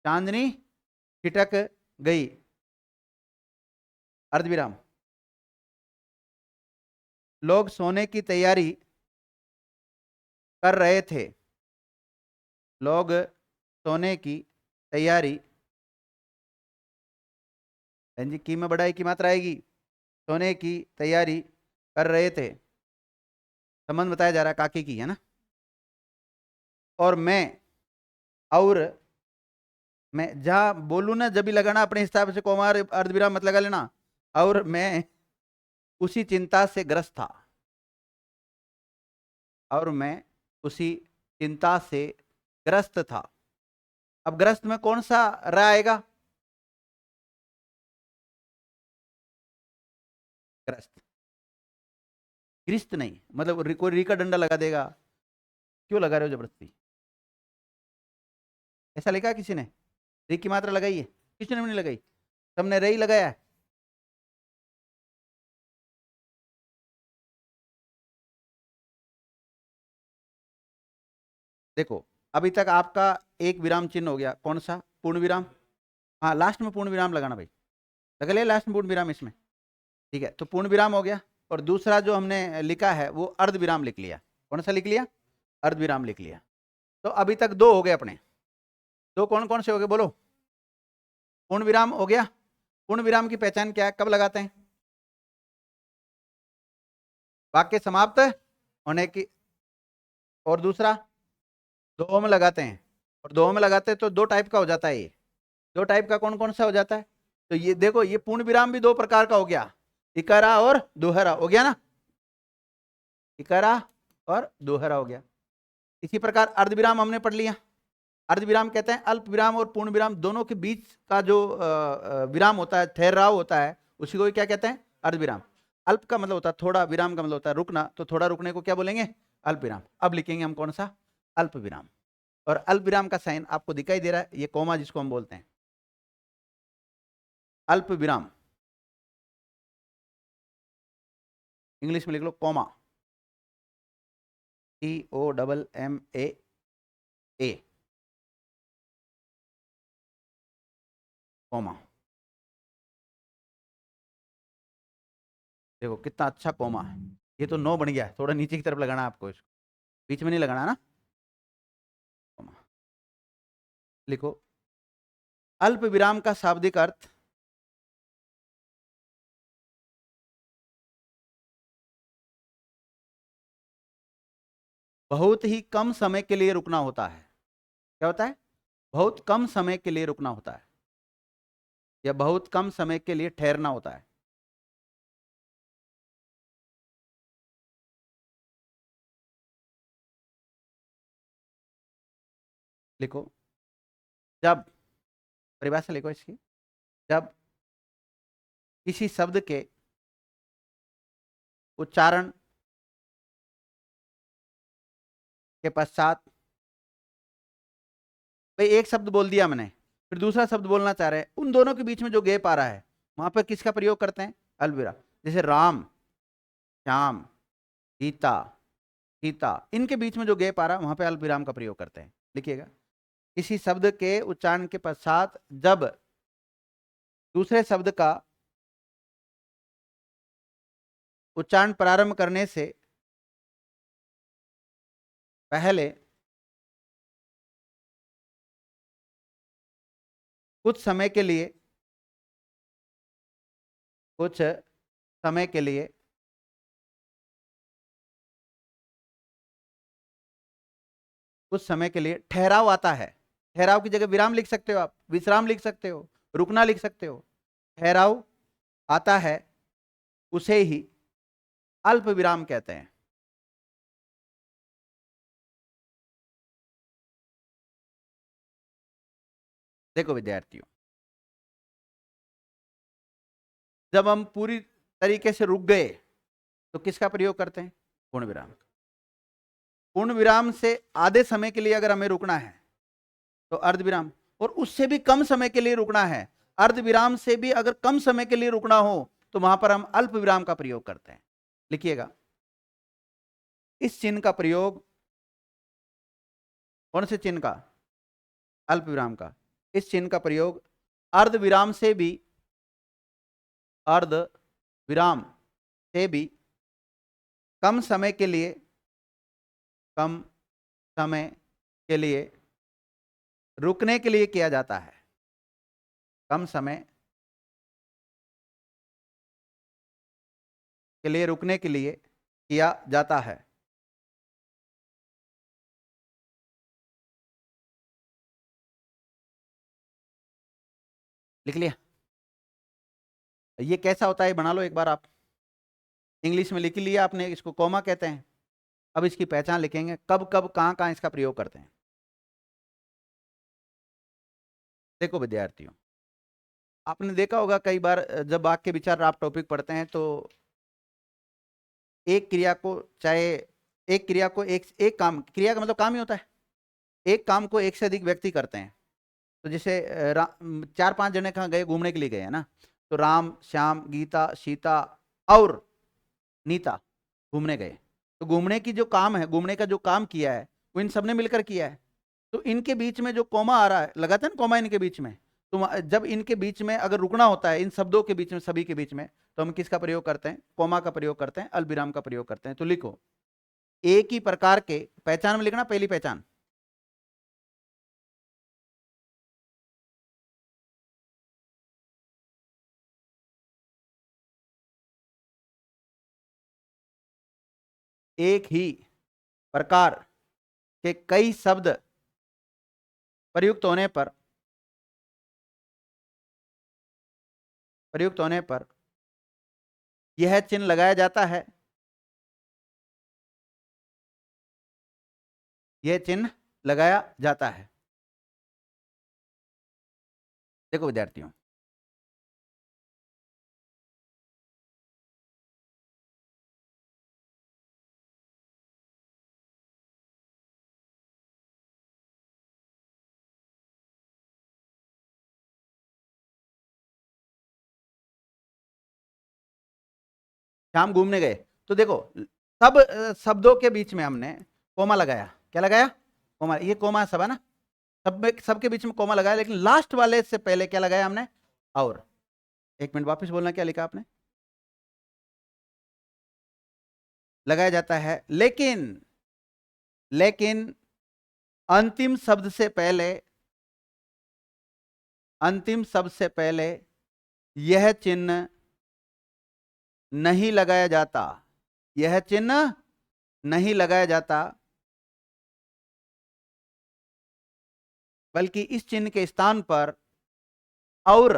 चांदनी छिटक गई, अर्धविराम। लोग सोने की तैयारी कर रहे थे, लोग सोने की तैयारी, जी की में बढ़ाई की मात्रा आएगी, सोने की तैयारी कर रहे थे। संबंध बताया जा रहा है काकी की, है ना। और और मैं जहां बोलू ना, जब भी लगाना अपने हिसाब से, कोमा अर्धविराम मत लगा लेना। और मैं उसी चिंता से ग्रस्त था, और मैं उसी चिंता से ग्रस्त था। अब ग्रस्त में कौन सा र आएगा? ग्रस्त। ग्रिस्त नहीं, मतलब कोई री का डंडा लगा देगा, क्यों लगा रहे हो जबरदस्ती? ऐसा लिखा है किसी ने? री की मात्रा लगाई है? किसी ने भी नहीं लगाई, सबने रे ही लगाया है। देखो अभी तक आपका एक विराम चिन्ह हो गया, कौन सा? पूर्ण विराम। हाँ लास्ट में पूर्ण विराम लगाना भाई, लगा लिया लास्ट में पूर्ण विराम इसमें, ठीक है। तो पूर्ण विराम हो गया, और दूसरा जो हमने लिखा है वो अर्ध विराम लिख लिया। कौन सा लिख लिया? अर्ध विराम लिख लिया। तो अभी तक दो हो गए अपने। दो कौन कौन से हो गए बोलो? पूर्ण विराम हो गया। पूर्ण विराम की पहचान क्या है, कब लगाते हैं? वाक्य समाप्त होने की। और दूसरा दो में लगाते हैं, और दो में लगाते हैं तो दो टाइप का हो जाता है ये। दो टाइप का कौन कौन सा हो जाता है? तो ये देखो, ये पूर्ण विराम भी दो प्रकार का हो गया, इकारा और दोहरा हो गया ना, इकारा और दोहरा हो गया। इसी प्रकार अर्धविराम हमने पढ़ लिया। अर्धविराम कहते हैं अल्प विराम और पूर्ण विराम दोनों के बीच का जो विराम होता है, ठहराव होता है, उसी को भी क्या कहते हैं? अर्धविराम। अल्प का मतलब होता है थोड़ा, विराम का मतलब होता है रुकना, तो थोड़ा रुकने को क्या बोलेंगे? अल्प विराम। अब लिखेंगे हम कौन सा? अल्प विराम। और अल्प विराम का साइन आपको दिखाई दे रहा है, ये कोमा जिसको हम बोलते हैं, अल्प विराम। इंग्लिश में लिख लो कोमा, COMMA, कोमा। देखो कितना अच्छा कोमा है, ये तो नो बन गया, थोड़ा नीचे की तरफ लगाना है आपको, इसको बीच में नहीं लगाना ना। कोमा लिखो। अल्प विराम का शाब्दिक अर्थ बहुत ही कम समय के लिए रुकना होता है। क्या होता है? बहुत कम समय के लिए रुकना होता है, या बहुत कम समय के लिए ठहरना होता है। लिखो, जब, परिभाषा लिखो इसकी, जब किसी शब्द के उच्चारण के पश्चात, भाई एक शब्द बोल दिया मैंने, फिर दूसरा शब्द बोलना चाह रहे हैं, उन दोनों के बीच में जो गैप आ रहा है, वहां पर किसका प्रयोग करते हैं? अल्पविराम। जैसे राम, श्याम, गीता, सीता, इनके बीच में जो गैप आ रहा है वहां पे अल्पविराम का प्रयोग करते हैं। लिखिएगा, किसी शब्द के उच्चारण के पश्चात जब दूसरे शब्द का उच्चारण प्रारंभ करने से पहले कुछ समय के लिए, कुछ समय के लिए कुछ समय के लिए ठहराव आता है। ठहराव की जगह विराम लिख सकते हो आप, विश्राम लिख सकते हो, रुकना लिख सकते हो। ठहराव आता है, उसे ही अल्प विराम कहते हैं। देखो विद्यार्थियों, जब हम पूरी तरीके से रुक गए तो किसका प्रयोग करते हैं? पूर्ण विराम। पूर्ण विराम से आधे समय के लिए अगर हमें रुकना है तो अर्ध विराम, और उससे भी कम समय के लिए रुकना है, अर्ध विराम से भी अगर कम समय के लिए रुकना हो तो वहां पर हम अल्प विराम का प्रयोग करते हैं। लिखिएगा, इस चिन्ह का प्रयोग, कौन से चिन्ह का? अल्प विराम का। इस चिन्ह का प्रयोग अर्ध विराम से भी, अर्ध विराम से भी कम समय के लिए, कम समय के लिए रुकने के लिए किया जाता है। कम समय के लिए रुकने के लिए किया जाता है। लिख लिया? ये कैसा होता है बना लो एक बार आप। इंग्लिश में लिख लिया आपने, इसको कोमा कहते हैं। अब इसकी पहचान लिखेंगे, कब कब कहां कहां इसका प्रयोग करते हैं। देखो विद्यार्थियों, आपने देखा होगा कई बार जब वाक्य विचार आप टॉपिक पढ़ते हैं तो एक क्रिया को, चाहे एक क्रिया को एक काम, क्रिया का मतलब काम ही होता है, एक काम को एक से अधिक व्यक्ति करते हैं। तो जैसे 4-5 जने कहाँ गए, घूमने के लिए गए हैं ना, तो राम, श्याम, गीता, सीता और नीता घूमने गए। तो घूमने की जो काम है, घूमने का जो काम किया है वो इन सबने मिलकर किया है। तो इनके बीच में जो कोमा आ रहा है, लगाते हैं ना कोमा इनके बीच में, तो जब इनके बीच में अगर रुकना होता है, इन शब्दों के बीच में, सभी के बीच में, तो हम किसका प्रयोग करते हैं? कोमा का प्रयोग करते हैं, अल्पविराम का प्रयोग करते हैं। तो लिखो, एक ही प्रकार के, पहचान में लिखना, पहली पहचान, एक ही प्रकार के कई शब्द प्रयुक्त होने पर, प्रयुक्त होने पर यह चिन्ह लगाया जाता है, यह चिन्ह लगाया जाता है। देखो विद्यार्थियों, शाम घूमने गए, तो देखो सब शब्दों के बीच में हमने कोमा लगाया। क्या लगाया? कोमा। ये कोमा सब है ना, सब में, सबके बीच में कोमा लगाया, लेकिन लास्ट वाले से पहले क्या लगाया हमने? और। एक मिनट वापस बोलना, क्या लिखा आपने? लगाया जाता है, लेकिन, लेकिन अंतिम शब्द से पहले, अंतिम शब्द से पहले यह चिन्ह नहीं लगाया जाता, यह चिन्ह नहीं लगाया जाता, बल्कि इस चिन्ह के स्थान पर और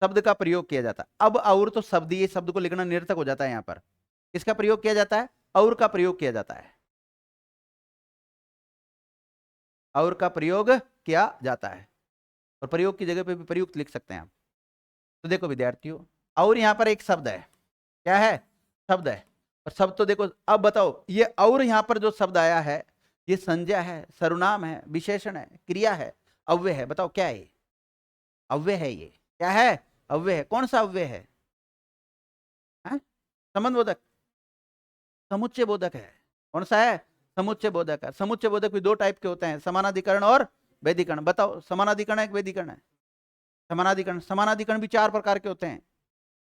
शब्द का प्रयोग किया जाता है। अब और तो शब्द, ये शब्द को लिखना निरर्थक हो जाता है। यहां पर किसका प्रयोग किया जाता है? और का प्रयोग किया जाता है, और का प्रयोग किया जाता है, और प्रयोग की जगह पे भी प्रयुक्त लिख सकते हैं आप। तो देखो विद्यार्थियों, और यहां पर एक शब्द है। क्या है? शब्द है। और शब्द तो देखो, अब बताओ, ये और यहां पर जो शब्द आया है, ये संज्ञा है, सर्वनाम है, विशेषण है, क्रिया है, अव्यय है? बताओ क्या है ये? अव्यय है। ये क्या है? अव्यय है। कौन सा अव्यय है? हाँ? संबंध बोधक, समुच्चय बोधक है। कौन सा है? समुच्चय बोधक है। समुच्चय बोधक भी दो टाइप के होते हैं, समानाधिकरण और वैधिकरण। बताओ, समानाधिकरण है कि वैधिकरण है? समानाधिकरण। समानाधिकरण भी 4 प्रकार के होते हैं,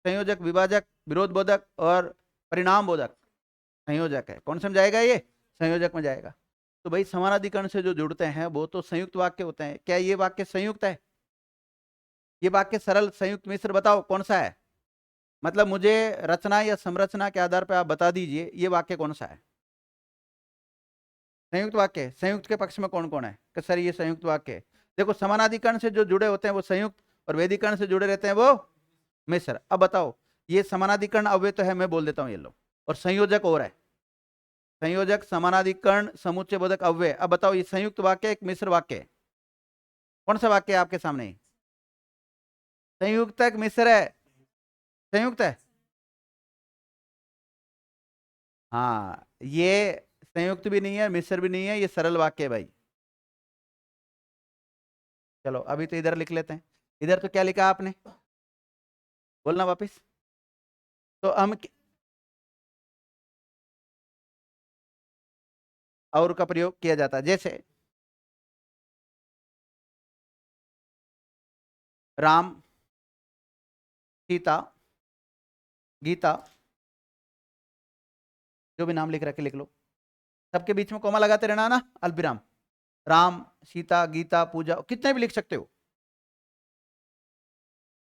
संयोजक, विभाजक, विरोध बोधक और परिणाम बोधक। संयोजक है। कौन समझाएगा? ये संयोजक में जाएगा। तो भाई समानाधिकरण से जो जुड़ते हैं वो तो संयुक्त वाक्य होते हैं। क्या ये वाक्य संयुक्त है? ये वाक्य सरल संयुक्त मिश्र, बताओ कौन सा है? मतलब मुझे रचना या संरचना के आधार पर आप बता दीजिए, ये वाक्य कौन सा है? संयुक्त वाक्य। संयुक्त के पक्ष में कौन कौन है कि सर ये संयुक्त वाक्य है? देखो, समानाधिकरण से जो जुड़े होते हैं वो संयुक्त, और वैधिकरण से जुड़े रहते हैं वो मिश्र। अब बताओ, ये समानाधिकरण अव्यय तो है, मैं बोल देता हूँ ये लो, और संयोजक और है। संयोजक, समानाधिकरण, समुच्चय बोधक, अव्यय। अब बताओ, ये संयुक्त वाक्य एक मिश्र वाक्य है? कौन सा वाक्य है आपके सामने? संयुक्तक मिश्र है। संयुक्त है। हाँ, ये संयुक्त भी नहीं है, मिश्र भी नहीं है, ये सरल वाक्य है भाई। चलो अभी तो इधर लिख लेते हैं। इधर तो क्या लिखा आपने? बोलना वापिस। तो हम और का प्रयोग किया जाता है, जैसे राम, सीता, गीता, जो भी नाम लिख रखे लिख लो, सबके बीच में कोमा लगाते रहना ना, अल्पविराम। राम, सीता, गीता, पूजा, कितने भी लिख सकते हो।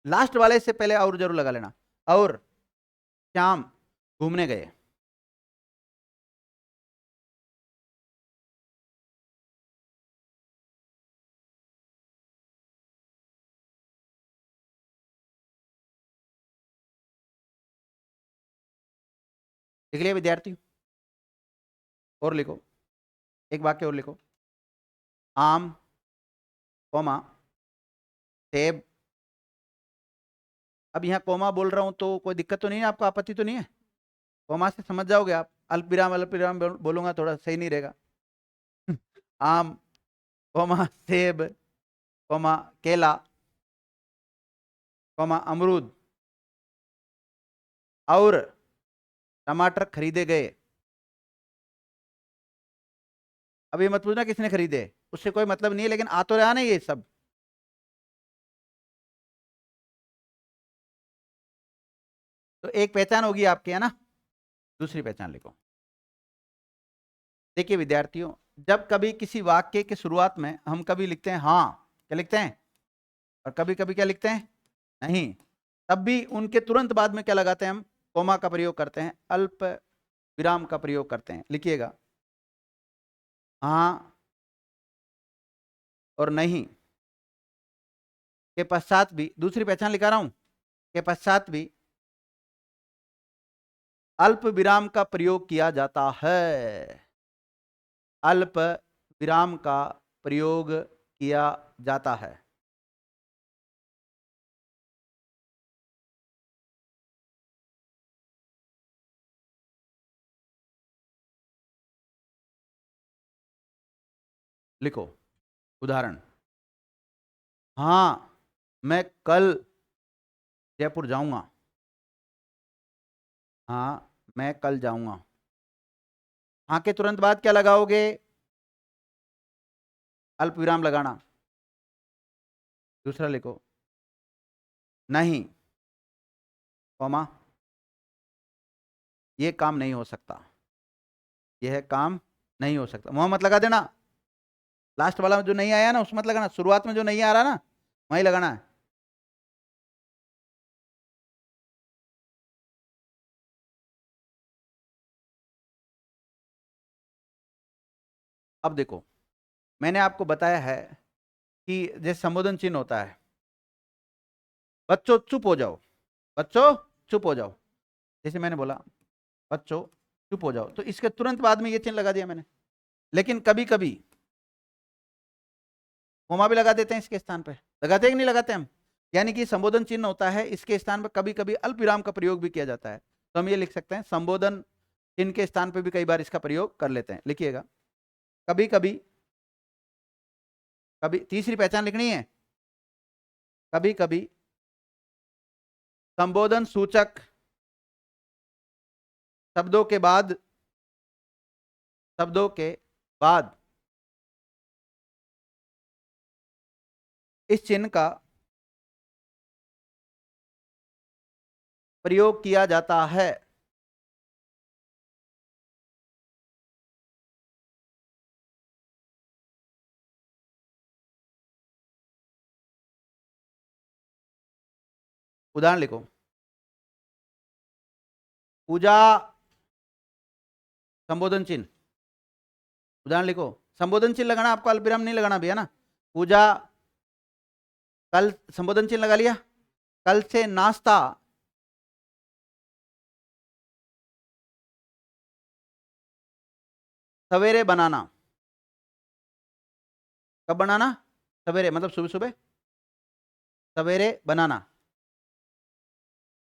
लास्ट वाले से पहले और जरूर लगा लेना। और श्याम घूमने गए। लिख लिया विद्यार्थी? और लिखो, एक वाक्य और लिखो। आम, कोमा, सेब, अब यहाँ कोमा बोल रहा हूँ तो कोई दिक्कत तो नहीं है आपको, आपत्ति तो नहीं है? कोमा से समझ जाओगे आप, अल्प विराम बोलूंगा थोड़ा सही नहीं रहेगा। आम, कोमा सेब, कोमा केला, कोमा अमरूद, और टमाटर खरीदे गए। अब ये मत पूछना किसने खरीदे, उससे कोई मतलब नहीं है, लेकिन आ तो रहा ना ये सब। तो एक पहचान होगी आपकी, है ना? दूसरी पहचान लिखो। देखिए विद्यार्थियों, जब कभी किसी वाक्य की शुरुआत में हम कभी लिखते हैं हाँ, क्या लिखते हैं, और कभी कभी क्या लिखते हैं, नहीं, तब भी उनके तुरंत बाद में क्या लगाते हैं हम, कोमा का प्रयोग करते हैं, अल्प विराम का प्रयोग करते हैं। लिखिएगा, हाँ और नहीं के पश्चात भी, दूसरी पहचान लिखा रहा हूं, के पश्चात भी अल्प विराम का प्रयोग किया जाता है। अल्प विराम का प्रयोग किया जाता है। लिखो उदाहरण, हाँ मैं कल जयपुर जाऊंगा। हाँ मैं कल जाऊंगा। हाँ के तुरंत बाद क्या लगाओगे, अल्प विराम लगाना। दूसरा लिखो, नहीं कॉमा, ये काम नहीं हो सकता, यह काम नहीं हो सकता, वहां मत लगा देना। लास्ट वाला जो नहीं आया ना उसमें मत लगाना, शुरुआत में जो नहीं आ रहा ना वहीं लगाना है। अब देखो, मैंने आपको बताया है कि जैसे संबोधन चिन्ह होता है, बच्चों चुप हो जाओ, बच्चों चुप हो जाओ, जैसे मैंने बोला बच्चों चुप हो जाओ, तो इसके तुरंत बाद में ये चिन्ह लगा दिया मैंने। लेकिन कभी कभी कोमा भी लगा देते हैं इसके स्थान पे, लगाते हैं कि नहीं लगाते हम? यानी कि संबोधन चिन्ह होता है, इसके स्थान पर कभी कभी अल्प विराम का प्रयोग भी किया जाता है। तो हम ये लिख सकते हैं, संबोधन चिन्ह के स्थान पर भी कई बार इसका प्रयोग कर लेते हैं। लिखिएगा, कभी कभी, कभी तीसरी पहचान लिखनी है, कभी कभी संबोधन सूचक शब्दों के बाद, शब्दों के बाद इस चिन्ह का प्रयोग किया जाता है। उदाहरण लिखो, पूजा संबोधन चिन्ह। उदाहरण लिखो, संबोधन चिन्ह लगाना आपको, अल्पविराम नहीं लगाना भैया ना। पूजा कल, संबोधन चिन्ह लगा लिया, कल से नाश्ता सवेरे बनाना। कब बनाना, सवेरे, मतलब सुबह सुबह सवेरे बनाना।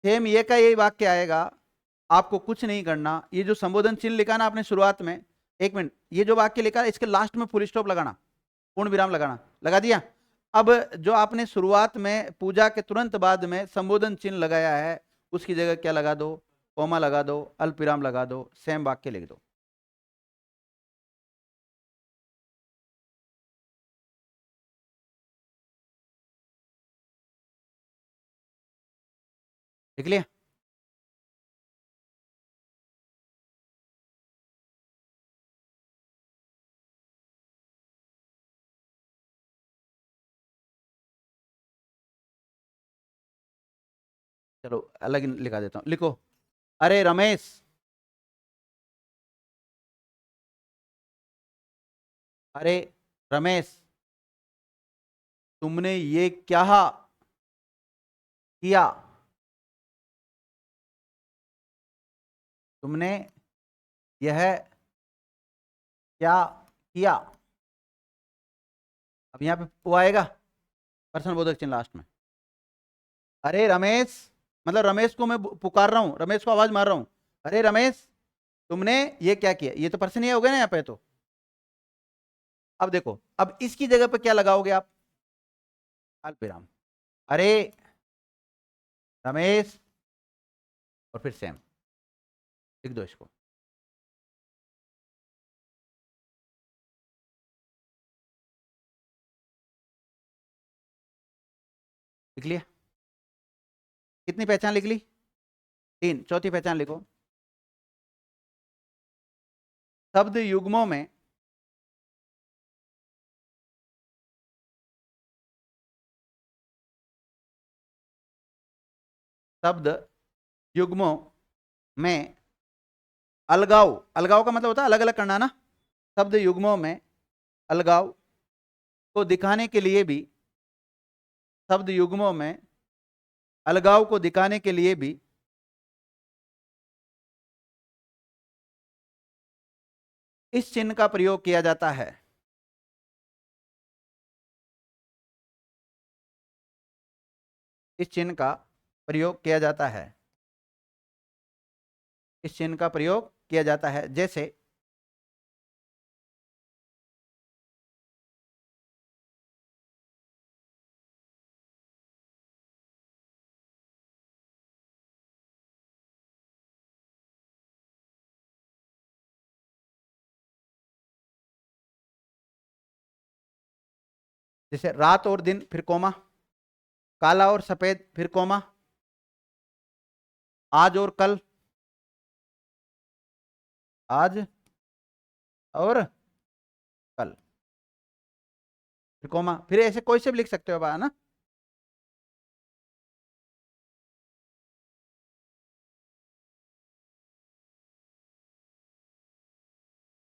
सेम ये का यही वाक्य आएगा, आपको कुछ नहीं करना, ये जो संबोधन चिन्ह लिखा ना आपने शुरुआत में, एक मिनट, ये जो वाक्य लिखा इसके लास्ट में फुल स्टॉप लगाना, पूर्ण विराम लगाना, लगा दिया। अब जो आपने शुरुआत में पूजा के तुरंत बाद में संबोधन चिन्ह लगाया है, उसकी जगह क्या लगा दो, कोमा लगा दो, अल्प विराम लगा दो, सेम वाक्य लिख दो। लिख लिया? चलो अलग लिखा देता हूं, लिखो, अरे रमेश, अरे रमेश, तुमने ये क्या किया, तुमने यह क्या किया। अब यहाँ पे वो आएगा, पर्सन बोधक चिन्ह लास्ट में। अरे रमेश, मतलब रमेश को मैं पुकार रहा हूं, रमेश को आवाज मार रहा हूं, अरे रमेश तुमने ये क्या किया, ये तो पर्सन ही हो गया ना यहाँ पे। तो अब देखो, अब इसकी जगह पे क्या लगाओगे आप, अल्पविराम, अरे रमेश और फिर सैम, लिख दो इसको। लिख लिया? कितनी पहचान लिख ली? 3। चौथी पहचान लिखो, शब्द युग्मों में शब्द युग्मों में अलगाव, अलगाव का मतलब होता है अलग अलग करना ना, शब्द युग्मों में अलगाव को दिखाने के लिए भी, शब्द युग्मों में अलगाव को दिखाने के लिए भी इस चिन्ह का प्रयोग किया जाता है। इस चिन्ह का प्रयोग किया जाता है, इस चिन्ह का प्रयोग किया जाता है, जैसे जैसे रात और दिन फिर कोमा, काला और सफेद फिर कोमा, आज और कल, आज और कल फिर कोमा, फिर ऐसे कोई से भी लिख सकते हो बा ना।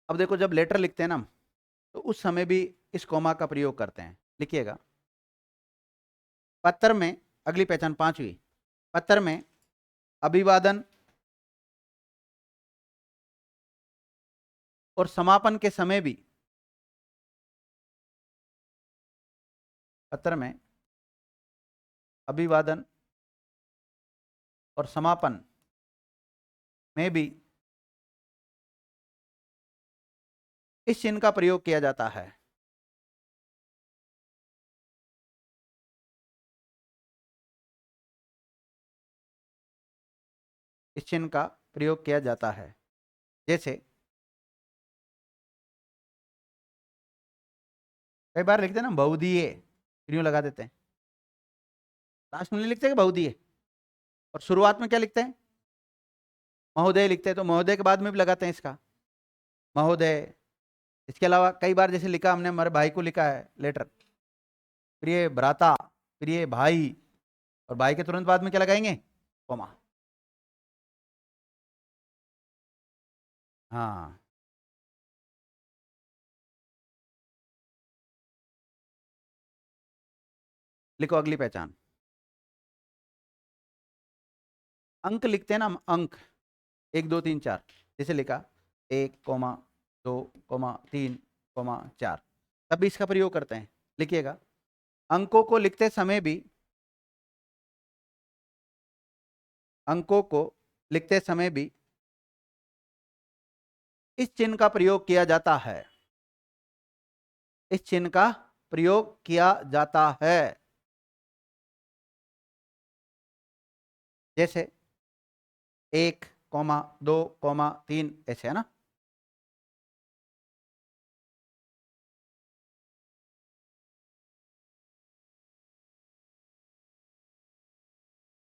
अब देखो जब लेटर लिखते हैं ना तो उस समय भी इस कोमा का प्रयोग करते हैं, लिखिएगा। पत्र में, अगली पहचान 5वीं, पत्र में अभिवादन और समापन के समय भी, पत्र में अभिवादन और समापन में भी इस चिन्ह का प्रयोग किया जाता है। इस चिन्ह का प्रयोग किया जाता है, जैसे कई बार लिखते हैं ना बहुधीय, फिर यूं लगा देते हैं, लास्ट में नहीं लिखते कि बहुधीय, और शुरुआत में क्या लिखते हैं, महोदय लिखते हैं, तो महोदय के बाद में भी लगाते हैं इसका महोदय। इसके अलावा कई बार जैसे लिखा हमने, हमारे भाई को लिखा है लेटर, प्रिय भ्राता, प्रिय भाई, और भाई के तुरंत बाद में क्या लगाएंगे, कोमा। हाँ, लिखो अगली पहचान, अंक लिखते हैं ना हम, अंक 1 2 3 4, जैसे लिखा 1 कोमा 2 कोमा 3 कोमा 4, तब भी इसका प्रयोग करते हैं, लिखिएगा। अंकों को लिखते समय भी, अंकों को लिखते समय भी इस चिन्ह का प्रयोग किया जाता है, इस चिन्ह का प्रयोग किया जाता है, जैसे 1 कोमा 2 कोमा 3, ऐसे है ना।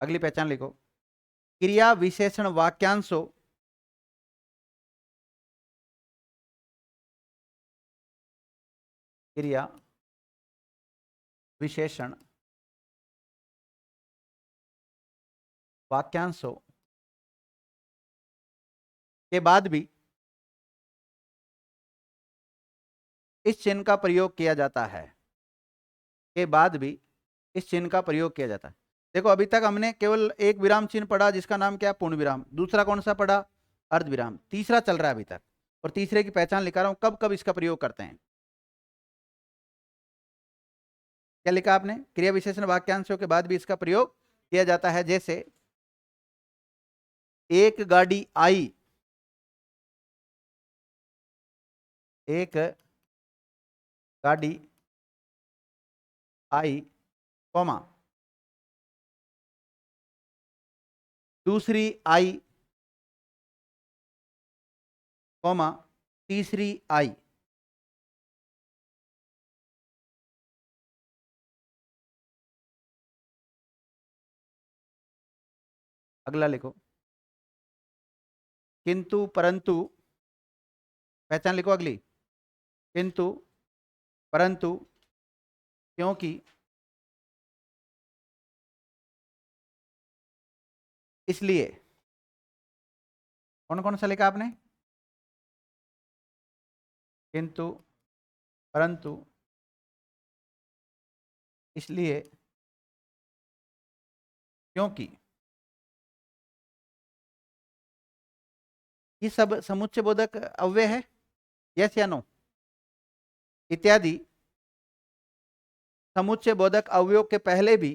अगली पहचान लिखो, क्रिया विशेषण वाक्यांशों, क्रिया विशेषण वाक्यांशों के बाद भी इस चिन्ह का प्रयोग किया जाता है, के बाद भी इस चिन्ह का प्रयोग किया जाता है। देखो अभी तक हमने केवल एक विराम चिन्ह पढ़ा जिसका नाम क्या है, पूर्ण विराम। दूसरा कौन सा पढ़ा, अर्ध विराम। तीसरा चल रहा है अभी तक, और तीसरे की पहचान लिखा रहा हूं कब कब इसका प्रयोग करते हैं। क्या लिखा आपने, क्रिया विशेषण वाक्यांशों के बाद भी इसका प्रयोग किया जाता है, जैसे एक गाड़ी आई, एक गाड़ी आई, कॉमा, दूसरी आई, कॉमा, तीसरी आई। अगला लिखो, किंतु परंतु, पहचान लिखो अगली, किंतु परंतु क्योंकि, इसलिए। कौन कौन सा लिखा आपने? किंतु परंतु इसलिए क्योंकि। ये सब समुच्चय बोधक अव्यय है, यस या नो? इत्यादि समुच्चय बोधक अवयव के पहले भी,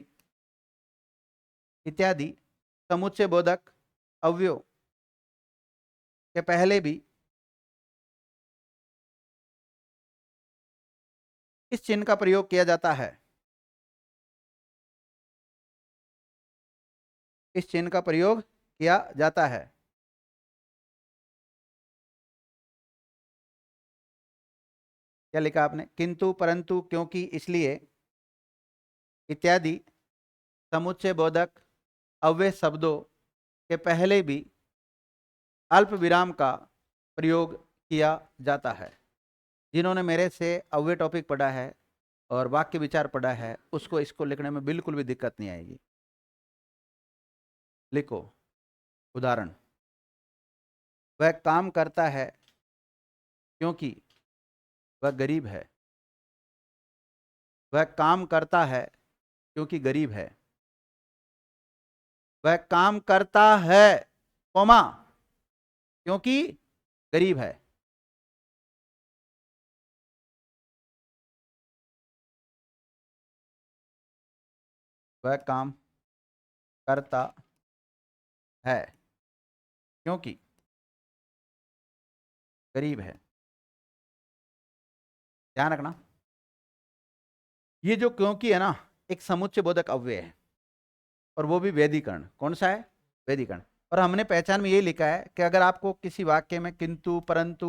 इत्यादि समुच्चय बोधक अवयव के पहले भी इस चिन्ह का प्रयोग किया जाता है, इस चिन्ह का प्रयोग किया जाता है। क्या लिखा आपने? किंतु परंतु क्योंकि इसलिए इत्यादि समुच्चय बोधक अव्यय शब्दों के पहले भी अल्प विराम का प्रयोग किया जाता है। जिन्होंने मेरे से अव्यय टॉपिक पढ़ा है और वाक्य विचार पढ़ा है, उसको इसको लिखने में बिल्कुल भी दिक्कत नहीं आएगी। लिखो उदाहरण, वह काम करता है क्योंकि वह गरीब है, वह काम करता है क्योंकि गरीब है, वह काम करता है, कौमा, क्योंकि गरीब है। वह काम करता है क्योंकि गरीब है। ध्यान रखना, ये जो क्योंकि है ना, एक समुच्चय बोधक अव्यय है, और वो भी वैधिकरण। कौन सा है? वैधिकरण। और हमने पहचान में ये लिखा है कि अगर आपको किसी वाक्य में किंतु परंतु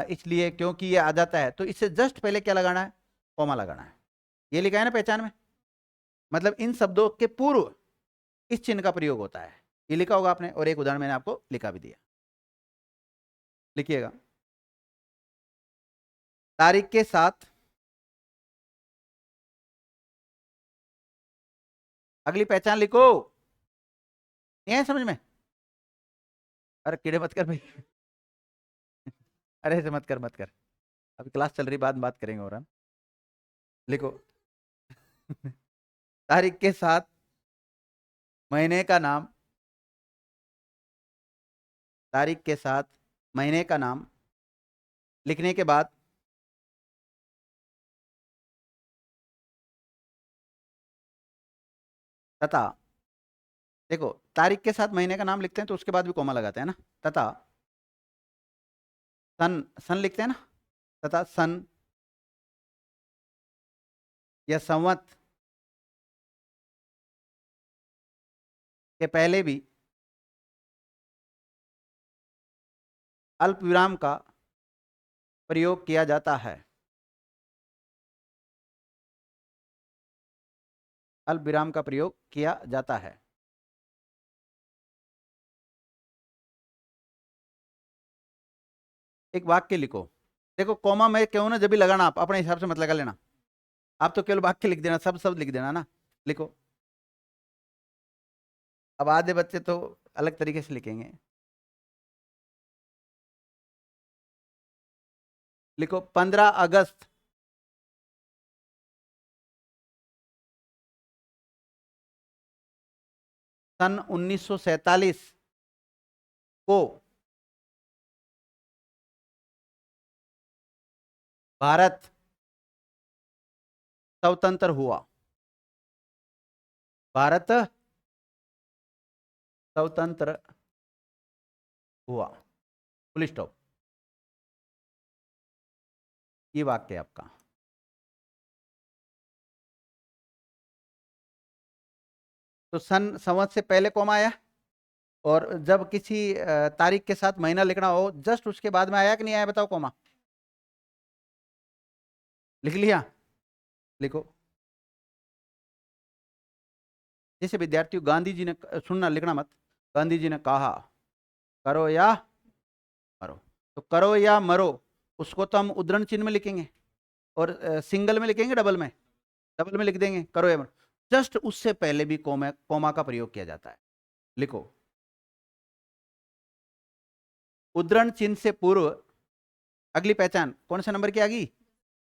इसलिए क्योंकि ये आ जाता है, तो इससे जस्ट पहले क्या लगाना है? कॉमा लगाना है। ये लिखा है ना पहचान में, मतलब इन शब्दों के पूर्व इस चिन्ह का प्रयोग होता है। ये लिखा होगा आपने, और एक उदाहरण मैंने आपको लिखा भी दिया। लिखिएगा, तारीख के साथ, अगली पहचान लिखो। नहीं है समझ में? अरे कीड़े मत कर भाई। अरे ऐसे मत कर, मत कर, अभी क्लास चल रही, बाद में बात करेंगे। और हम लिखो तारीख के साथ महीने का नाम, तारीख के साथ महीने का नाम लिखने के बाद तथा, देखो तारीख के साथ महीने का नाम लिखते हैं तो उसके बाद भी कोमा लगाते हैं ना, तथा सन, सन लिखते हैं ना, तथा सन या संवत के पहले भी अल्प विराम का प्रयोग किया जाता है, अल्प विराम का प्रयोग किया जाता है। एक वाक्य लिखो, देखो कॉमा में क्यों ना जब भी लगाना, आप अपने हिसाब से मत लगा लेना, आप तो केवल वाक्य लिख देना, सब शब्द लिख देना ना। लिखो, अब आधे बच्चे तो अलग तरीके से लिखेंगे। लिखो 15 अगस्त सन 1947 को भारत स्वतंत्र हुआ, भारत स्वतंत्र हुआ, फुल स्टॉप। ये वाक्य है आपका। तो सन संवत से पहले कॉमा आया, और जब किसी तारीख के साथ महीना लिखना हो जस्ट उसके बाद में आया कि नहीं आया, बताओ कॉमा। लिख लिया, लिखो। जैसे विद्यार्थियों, गांधी जी ने, सुनना लिखना मत, गांधी जी ने कहा करो या मरो। तो करो या मरो उसको तो हम उद्धरण चिन्ह में लिखेंगे, और सिंगल में लिखेंगे, डबल में, डबल में लिख देंगे करो या मरो। जस्ट उससे पहले भी कॉमा कॉमा का प्रयोग किया जाता है। लिखो, उद्धरण चिन्ह से पूर्व अगली पहचान कौन से नंबर की आ गई?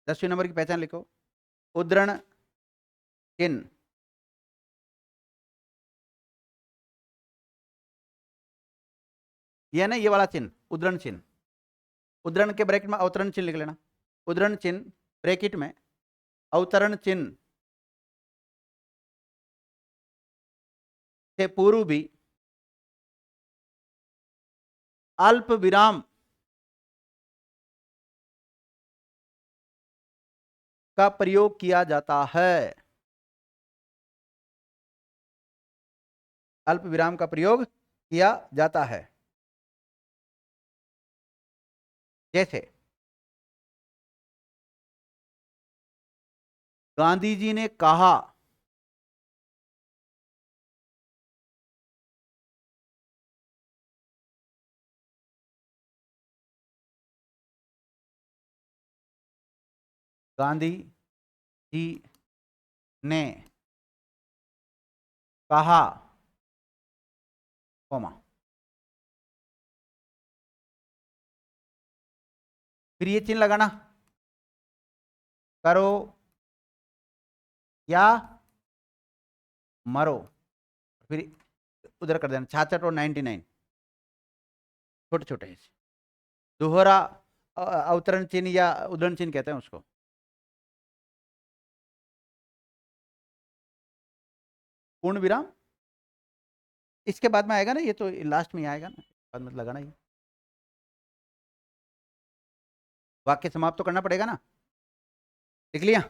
10वें नंबर की पहचान लिखो। उद्धरण चिन्ह ये है ना, ये वाला चिन्ह उद्धरण चिन्ह, उद्धरण के ब्रैकेट में अवतरण चिन्ह लिख लेना। उद्धरण चिन्ह ब्रैकेट में अवतरण चिन्ह से पूर्व भी अल्प विराम का प्रयोग किया जाता है। अल्प विराम का प्रयोग किया जाता है। जैसे गांधी जी ने कहा, गांधी जी ने कहा, कॉमा, फिर ये चिन्ह लगाना, करो या मरो, फिर उधर कर देना 66 और 99, छोटे छोटे ऐसे दोहरा अवतरण चिन्ह या उद्धरण चिन्ह कहते हैं उसको। पूर्ण विराम इसके बाद में आएगा ना, ये तो लास्ट में आएगा ना, बाद में लगाना ही। वाक्य समाप्त तो करना पड़ेगा ना। लिख लिया?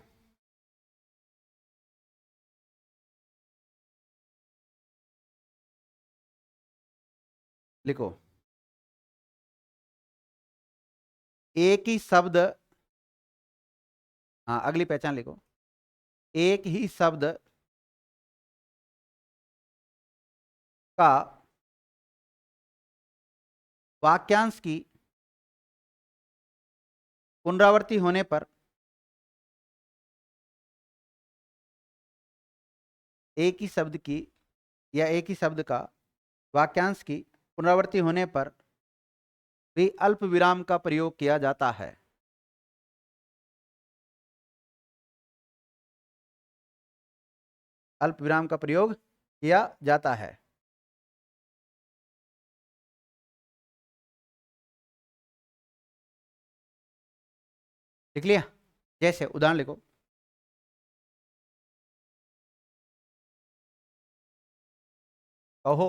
लिखो, एक ही शब्द, हाँ अगली पहचान लिखो, एक ही शब्द का वाक्यांश की पुनरावृत्ति होने पर एक ही शब्द की या एक ही शब्द का वाक्यांश की पुनरावृत्ति होने पर भी अल्प विराम का प्रयोग किया जाता है। अल्प विराम का प्रयोग किया जाता है। लिख लिया? जैसे उदाहरण लिखो, कहो,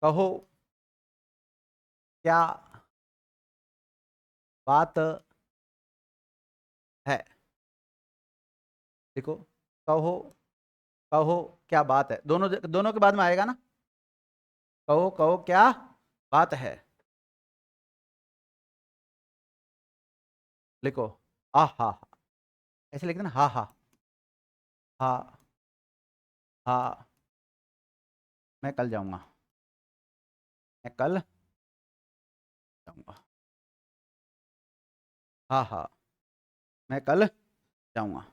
कहो क्या बात है। देखो, कहो, कहो क्या बात है, दोनों दोनों के बाद में आएगा ना। कहो, कहो क्या बात है। लिखो, हा हा हा, ऐसे लिख देना, हा हा हा हा, मैं कल जाऊंगा, मैं कल जाऊंगा, हा हा, मैं कल जाऊंगा।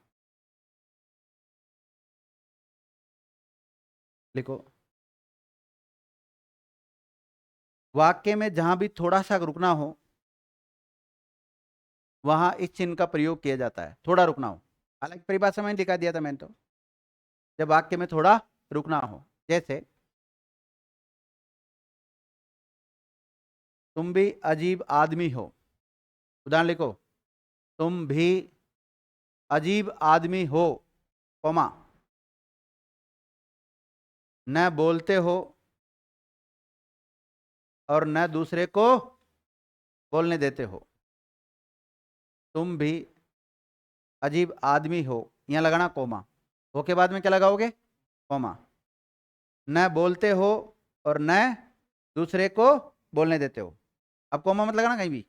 लिखो, वाक्य में जहां भी थोड़ा सा रुकना हो वहां इस चिन्ह का प्रयोग किया जाता है, थोड़ा रुकना हो। हालांकि परिभाषा में दिखा दिया था मैंने तो, जब वाक्य में थोड़ा रुकना हो। जैसे तुम भी अजीब आदमी हो, उदाहरण लिखो, तुम भी अजीब आदमी हो, कॉमा, न बोलते हो और न दूसरे को बोलने देते हो। तुम भी अजीब आदमी हो, यहाँ लगाना कोमा, हो के बाद में क्या लगाओगे, कोमा। न बोलते हो और न दूसरे को बोलने देते हो। अब कोमा मत लगाना कहीं भी।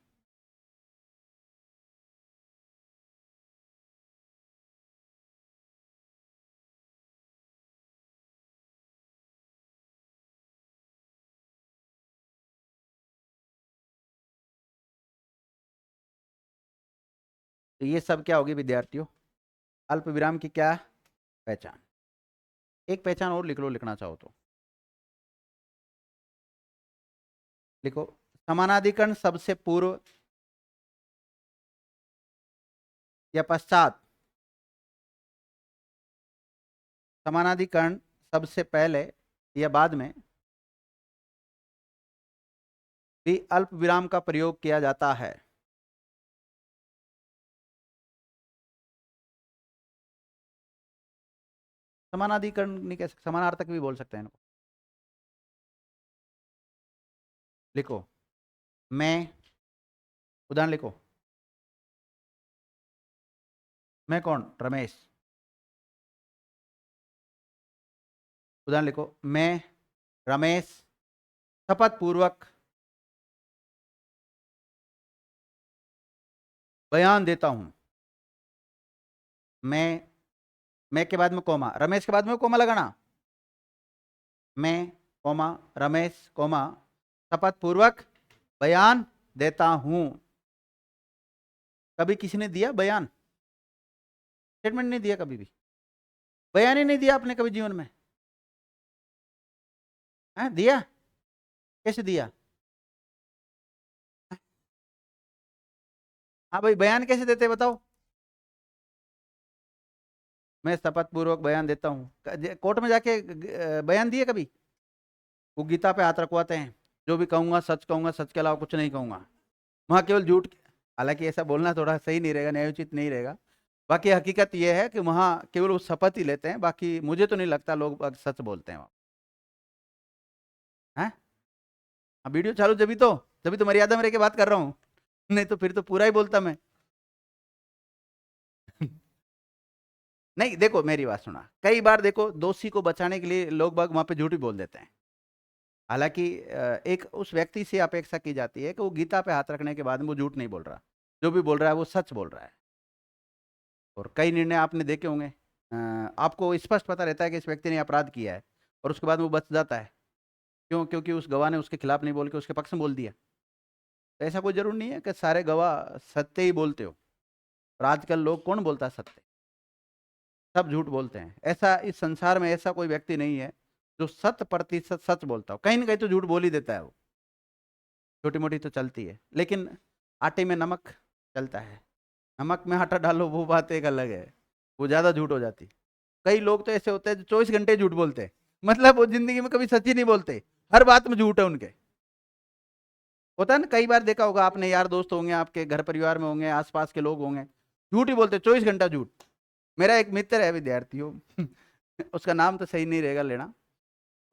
तो ये सब क्या होगी विद्यार्थियों, अल्प विराम की क्या पहचान। एक पहचान और लिख लो, लिखना चाहो तो लिखो। समानाधिकरण सबसे पूर्व या पश्चात, समानाधिकरण सबसे पहले या बाद में भी अल्प विराम का प्रयोग किया जाता है। समानाधिकरण नहीं कह सकते, समानार्थक भी बोल सकते हैं इनको। लिखो मैं, उदाहरण लिखो, मैं कौन, रमेश। उदाहरण लिखो, मैं रमेश शपथ पूर्वक बयान देता हूं। मैं के बाद में कोमा, रमेश के बाद में कोमा लगाना। मैं कोमा रमेश कोमा शपथ पूर्वक बयान देता हूं। कभी किसी ने दिया बयान, स्टेटमेंट नहीं दिया कभी भी, बयान ही नहीं दिया आपने कभी जीवन में, है दिया, कैसे दिया। हाँ भाई, बयान कैसे देते बताओ। मैं शपथ पूर्वक बयान देता हूँ, कोर्ट में जाके बयान दिए कभी। वो गीता पे हाथ रखवाते हैं, जो भी कहूंगा कहूंगा, सच के अलावा कुछ नहीं कहूंगा। वहां केवल झूठ, हालांकि ऐसा बोलना थोड़ा सही नहीं रहेगा, न्यायोचित नहीं रहेगा। बाकी हकीकत यह है कि वहां केवल वो शपथ ही लेते हैं, बाकी मुझे तो नहीं लगता लोग सच बोलते हैं वहां। हैं, वीडियो चालू जब तो मर्यादा में रह के बात कर रहा हूँ, नहीं तो फिर तो पूरा ही बोलता मैं। नहीं देखो, मेरी बात सुना, कई बार देखो दोषी को बचाने के लिए लोग बाग वहां पे झूठ ही बोल देते हैं। हालांकि एक उस व्यक्ति से अपेक्षा की जाती है कि वो गीता पे हाथ रखने के बाद में वो झूठ नहीं बोल रहा, जो भी बोल रहा है वो सच बोल रहा है। और कई निर्णय आपने देखे होंगे, आपको स्पष्ट पता रहता है कि इस व्यक्ति ने अपराध किया है, और उसके बाद वो बच जाता है। क्यों, क्योंकि उस गवाह ने उसके खिलाफ नहीं बोल के उसके पक्ष में बोल दिया। तो ऐसा कोई जरूर नहीं है कि सारे गवाह सत्य ही बोलते हो, और आजकल लोग कौन बोलता है सत्य, सब झूठ बोलते हैं। ऐसा इस संसार में ऐसा कोई व्यक्ति नहीं है जो 100% सच बोलता हो, कहीं ना कहीं तो झूठ बोल ही देता है वो, छोटी मोटी तो चलती है। लेकिन आटे में नमक चलता है, नमक में आटा डालो वो बात एक अलग है, वो ज्यादा झूठ हो जाती। कई लोग तो ऐसे होते हैं जो 24 घंटे झूठ बोलते हैं, मतलब वो जिंदगी में कभी सच ही नहीं बोलते, हर बात में झूठ है उनके। होता है ना, कई बार देखा होगा आपने, यार दोस्त होंगे आपके, घर परिवार में होंगे, आसपास के लोग होंगे, झूठ ही बोलते, 24 घंटा झूठ। मेरा एक मित्र है विद्यार्थियों, उसका नाम तो सही नहीं रहेगा लेना,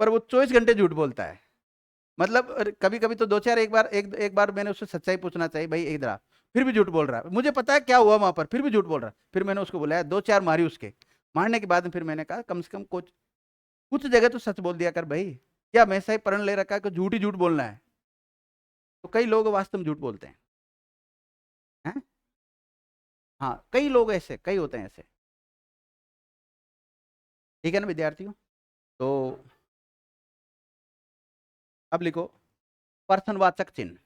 पर वो 24 घंटे झूठ बोलता है। मतलब कभी कभी तो दो चार, एक बार मैंने उससे सच्चाई पूछना चाहिए, भाई इधर आ, फिर भी झूठ बोल रहा है, मुझे पता है क्या हुआ वहां पर, फिर भी झूठ बोल रहा है। फिर मैंने उसको बुलाया, दो चार मारी उसके, मारने के बाद में फिर मैंने कहा कम से कम कुछ कुछ जगह तो सच बोल दिया कर भाई, क्या हमेशा ही प्रण ले रखा है कि झूठ ही झूठ बोलना है। तो कई लोग वास्तव में झूठ बोलते हैं, हैं? हाँ, कई लोग ऐसे, कई होते हैं ऐसे। ठीक है ना विद्यार्थियों। तो अब लिखो प्रश्नवाचक चिन्ह।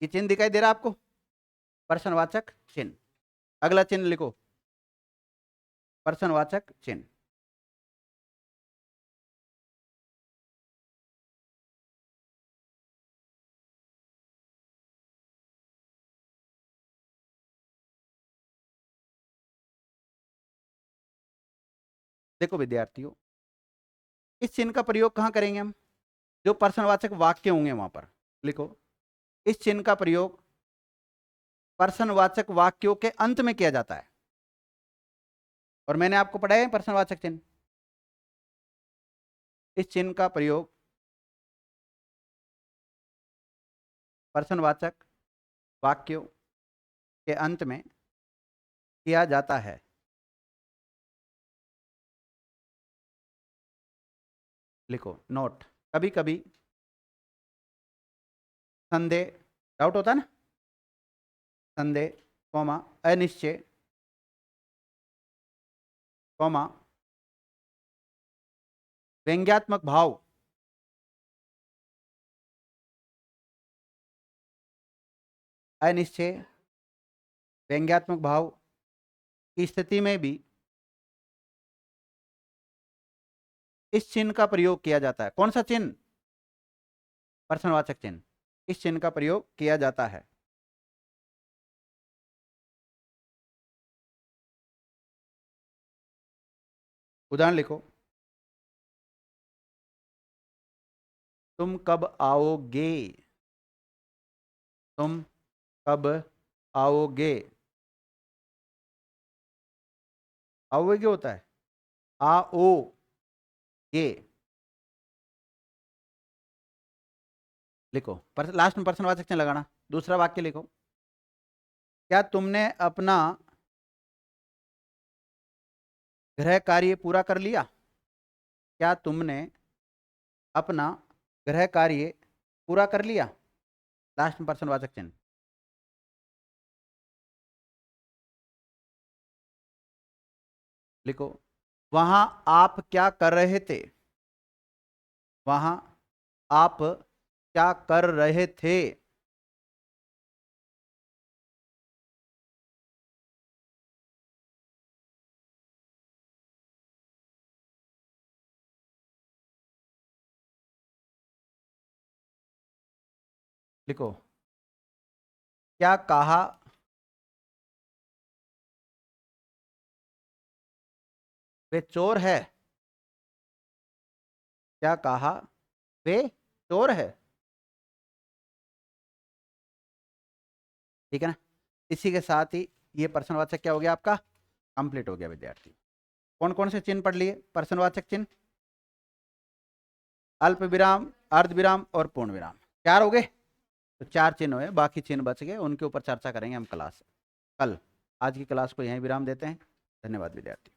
ये चिन्ह दिखाई दे रहा है आपको, प्रश्नवाचक चिन्ह। अगला चिन्ह लिखो, प्रश्नवाचक चिन्ह। देखो विद्यार्थियों, इस चिन्ह का प्रयोग कहाँ करेंगे हम, जो प्रश्नवाचक वाक्य होंगे वहां पर। लिखो, इस चिन्ह का प्रयोग प्रश्नवाचक वाक्यों के अंत में किया जाता है। और मैंने आपको पढ़ाया है प्रश्नवाचक चिन्ह, इस चिन्ह का प्रयोग प्रश्नवाचक वाक्यों के अंत में किया जाता है। लिखो नोट। कभी कभी संदेह, डाउट होता है ना, संदेह कॉमा अनिश्चय कॉमा व्यंग्यात्मक भाव अनिश्चय व्यंग्यात्मक भाव की स्थिति में भी इस चिन्ह का प्रयोग किया जाता है। कौन सा चिन्ह? प्रश्नवाचक चिन्ह। इस चिन्ह का प्रयोग किया जाता है। उदाहरण लिखो, तुम कब आओगे? तुम कब आओगे? आओगे होता है आओ गे। लिखो लास्ट में प्रश्नवाचक चिन्ह लगाना। दूसरा वाक्य लिखो, क्या तुमने अपना गृह कार्य पूरा कर लिया? क्या तुमने अपना गृह कार्य पूरा कर लिया? लास्ट में प्रश्नवाचक चिन्ह। लिखो, वहां आप क्या कर रहे थे? वहां आप क्या कर रहे थे? लिखो, क्या कहा? वे चोर है? क्या कहा? वे चोर है। ठीक है ना? इसी के साथ ही ये प्रश्नवाचक क्या हो गया आपका? कंप्लीट हो गया विद्यार्थी। कौन कौन से चिन्ह पढ़ लिए? प्रश्नवाचक चिन्ह, अल्प विराम, अर्ध विराम और पूर्ण विराम। 4 हो गए। तो 4 चिन्ह हुए, बाकी चिन्ह बच गए, उनके ऊपर चर्चा करेंगे हम कल। आज की क्लास को यहीं विराम देते हैं। धन्यवाद विद्यार्थी।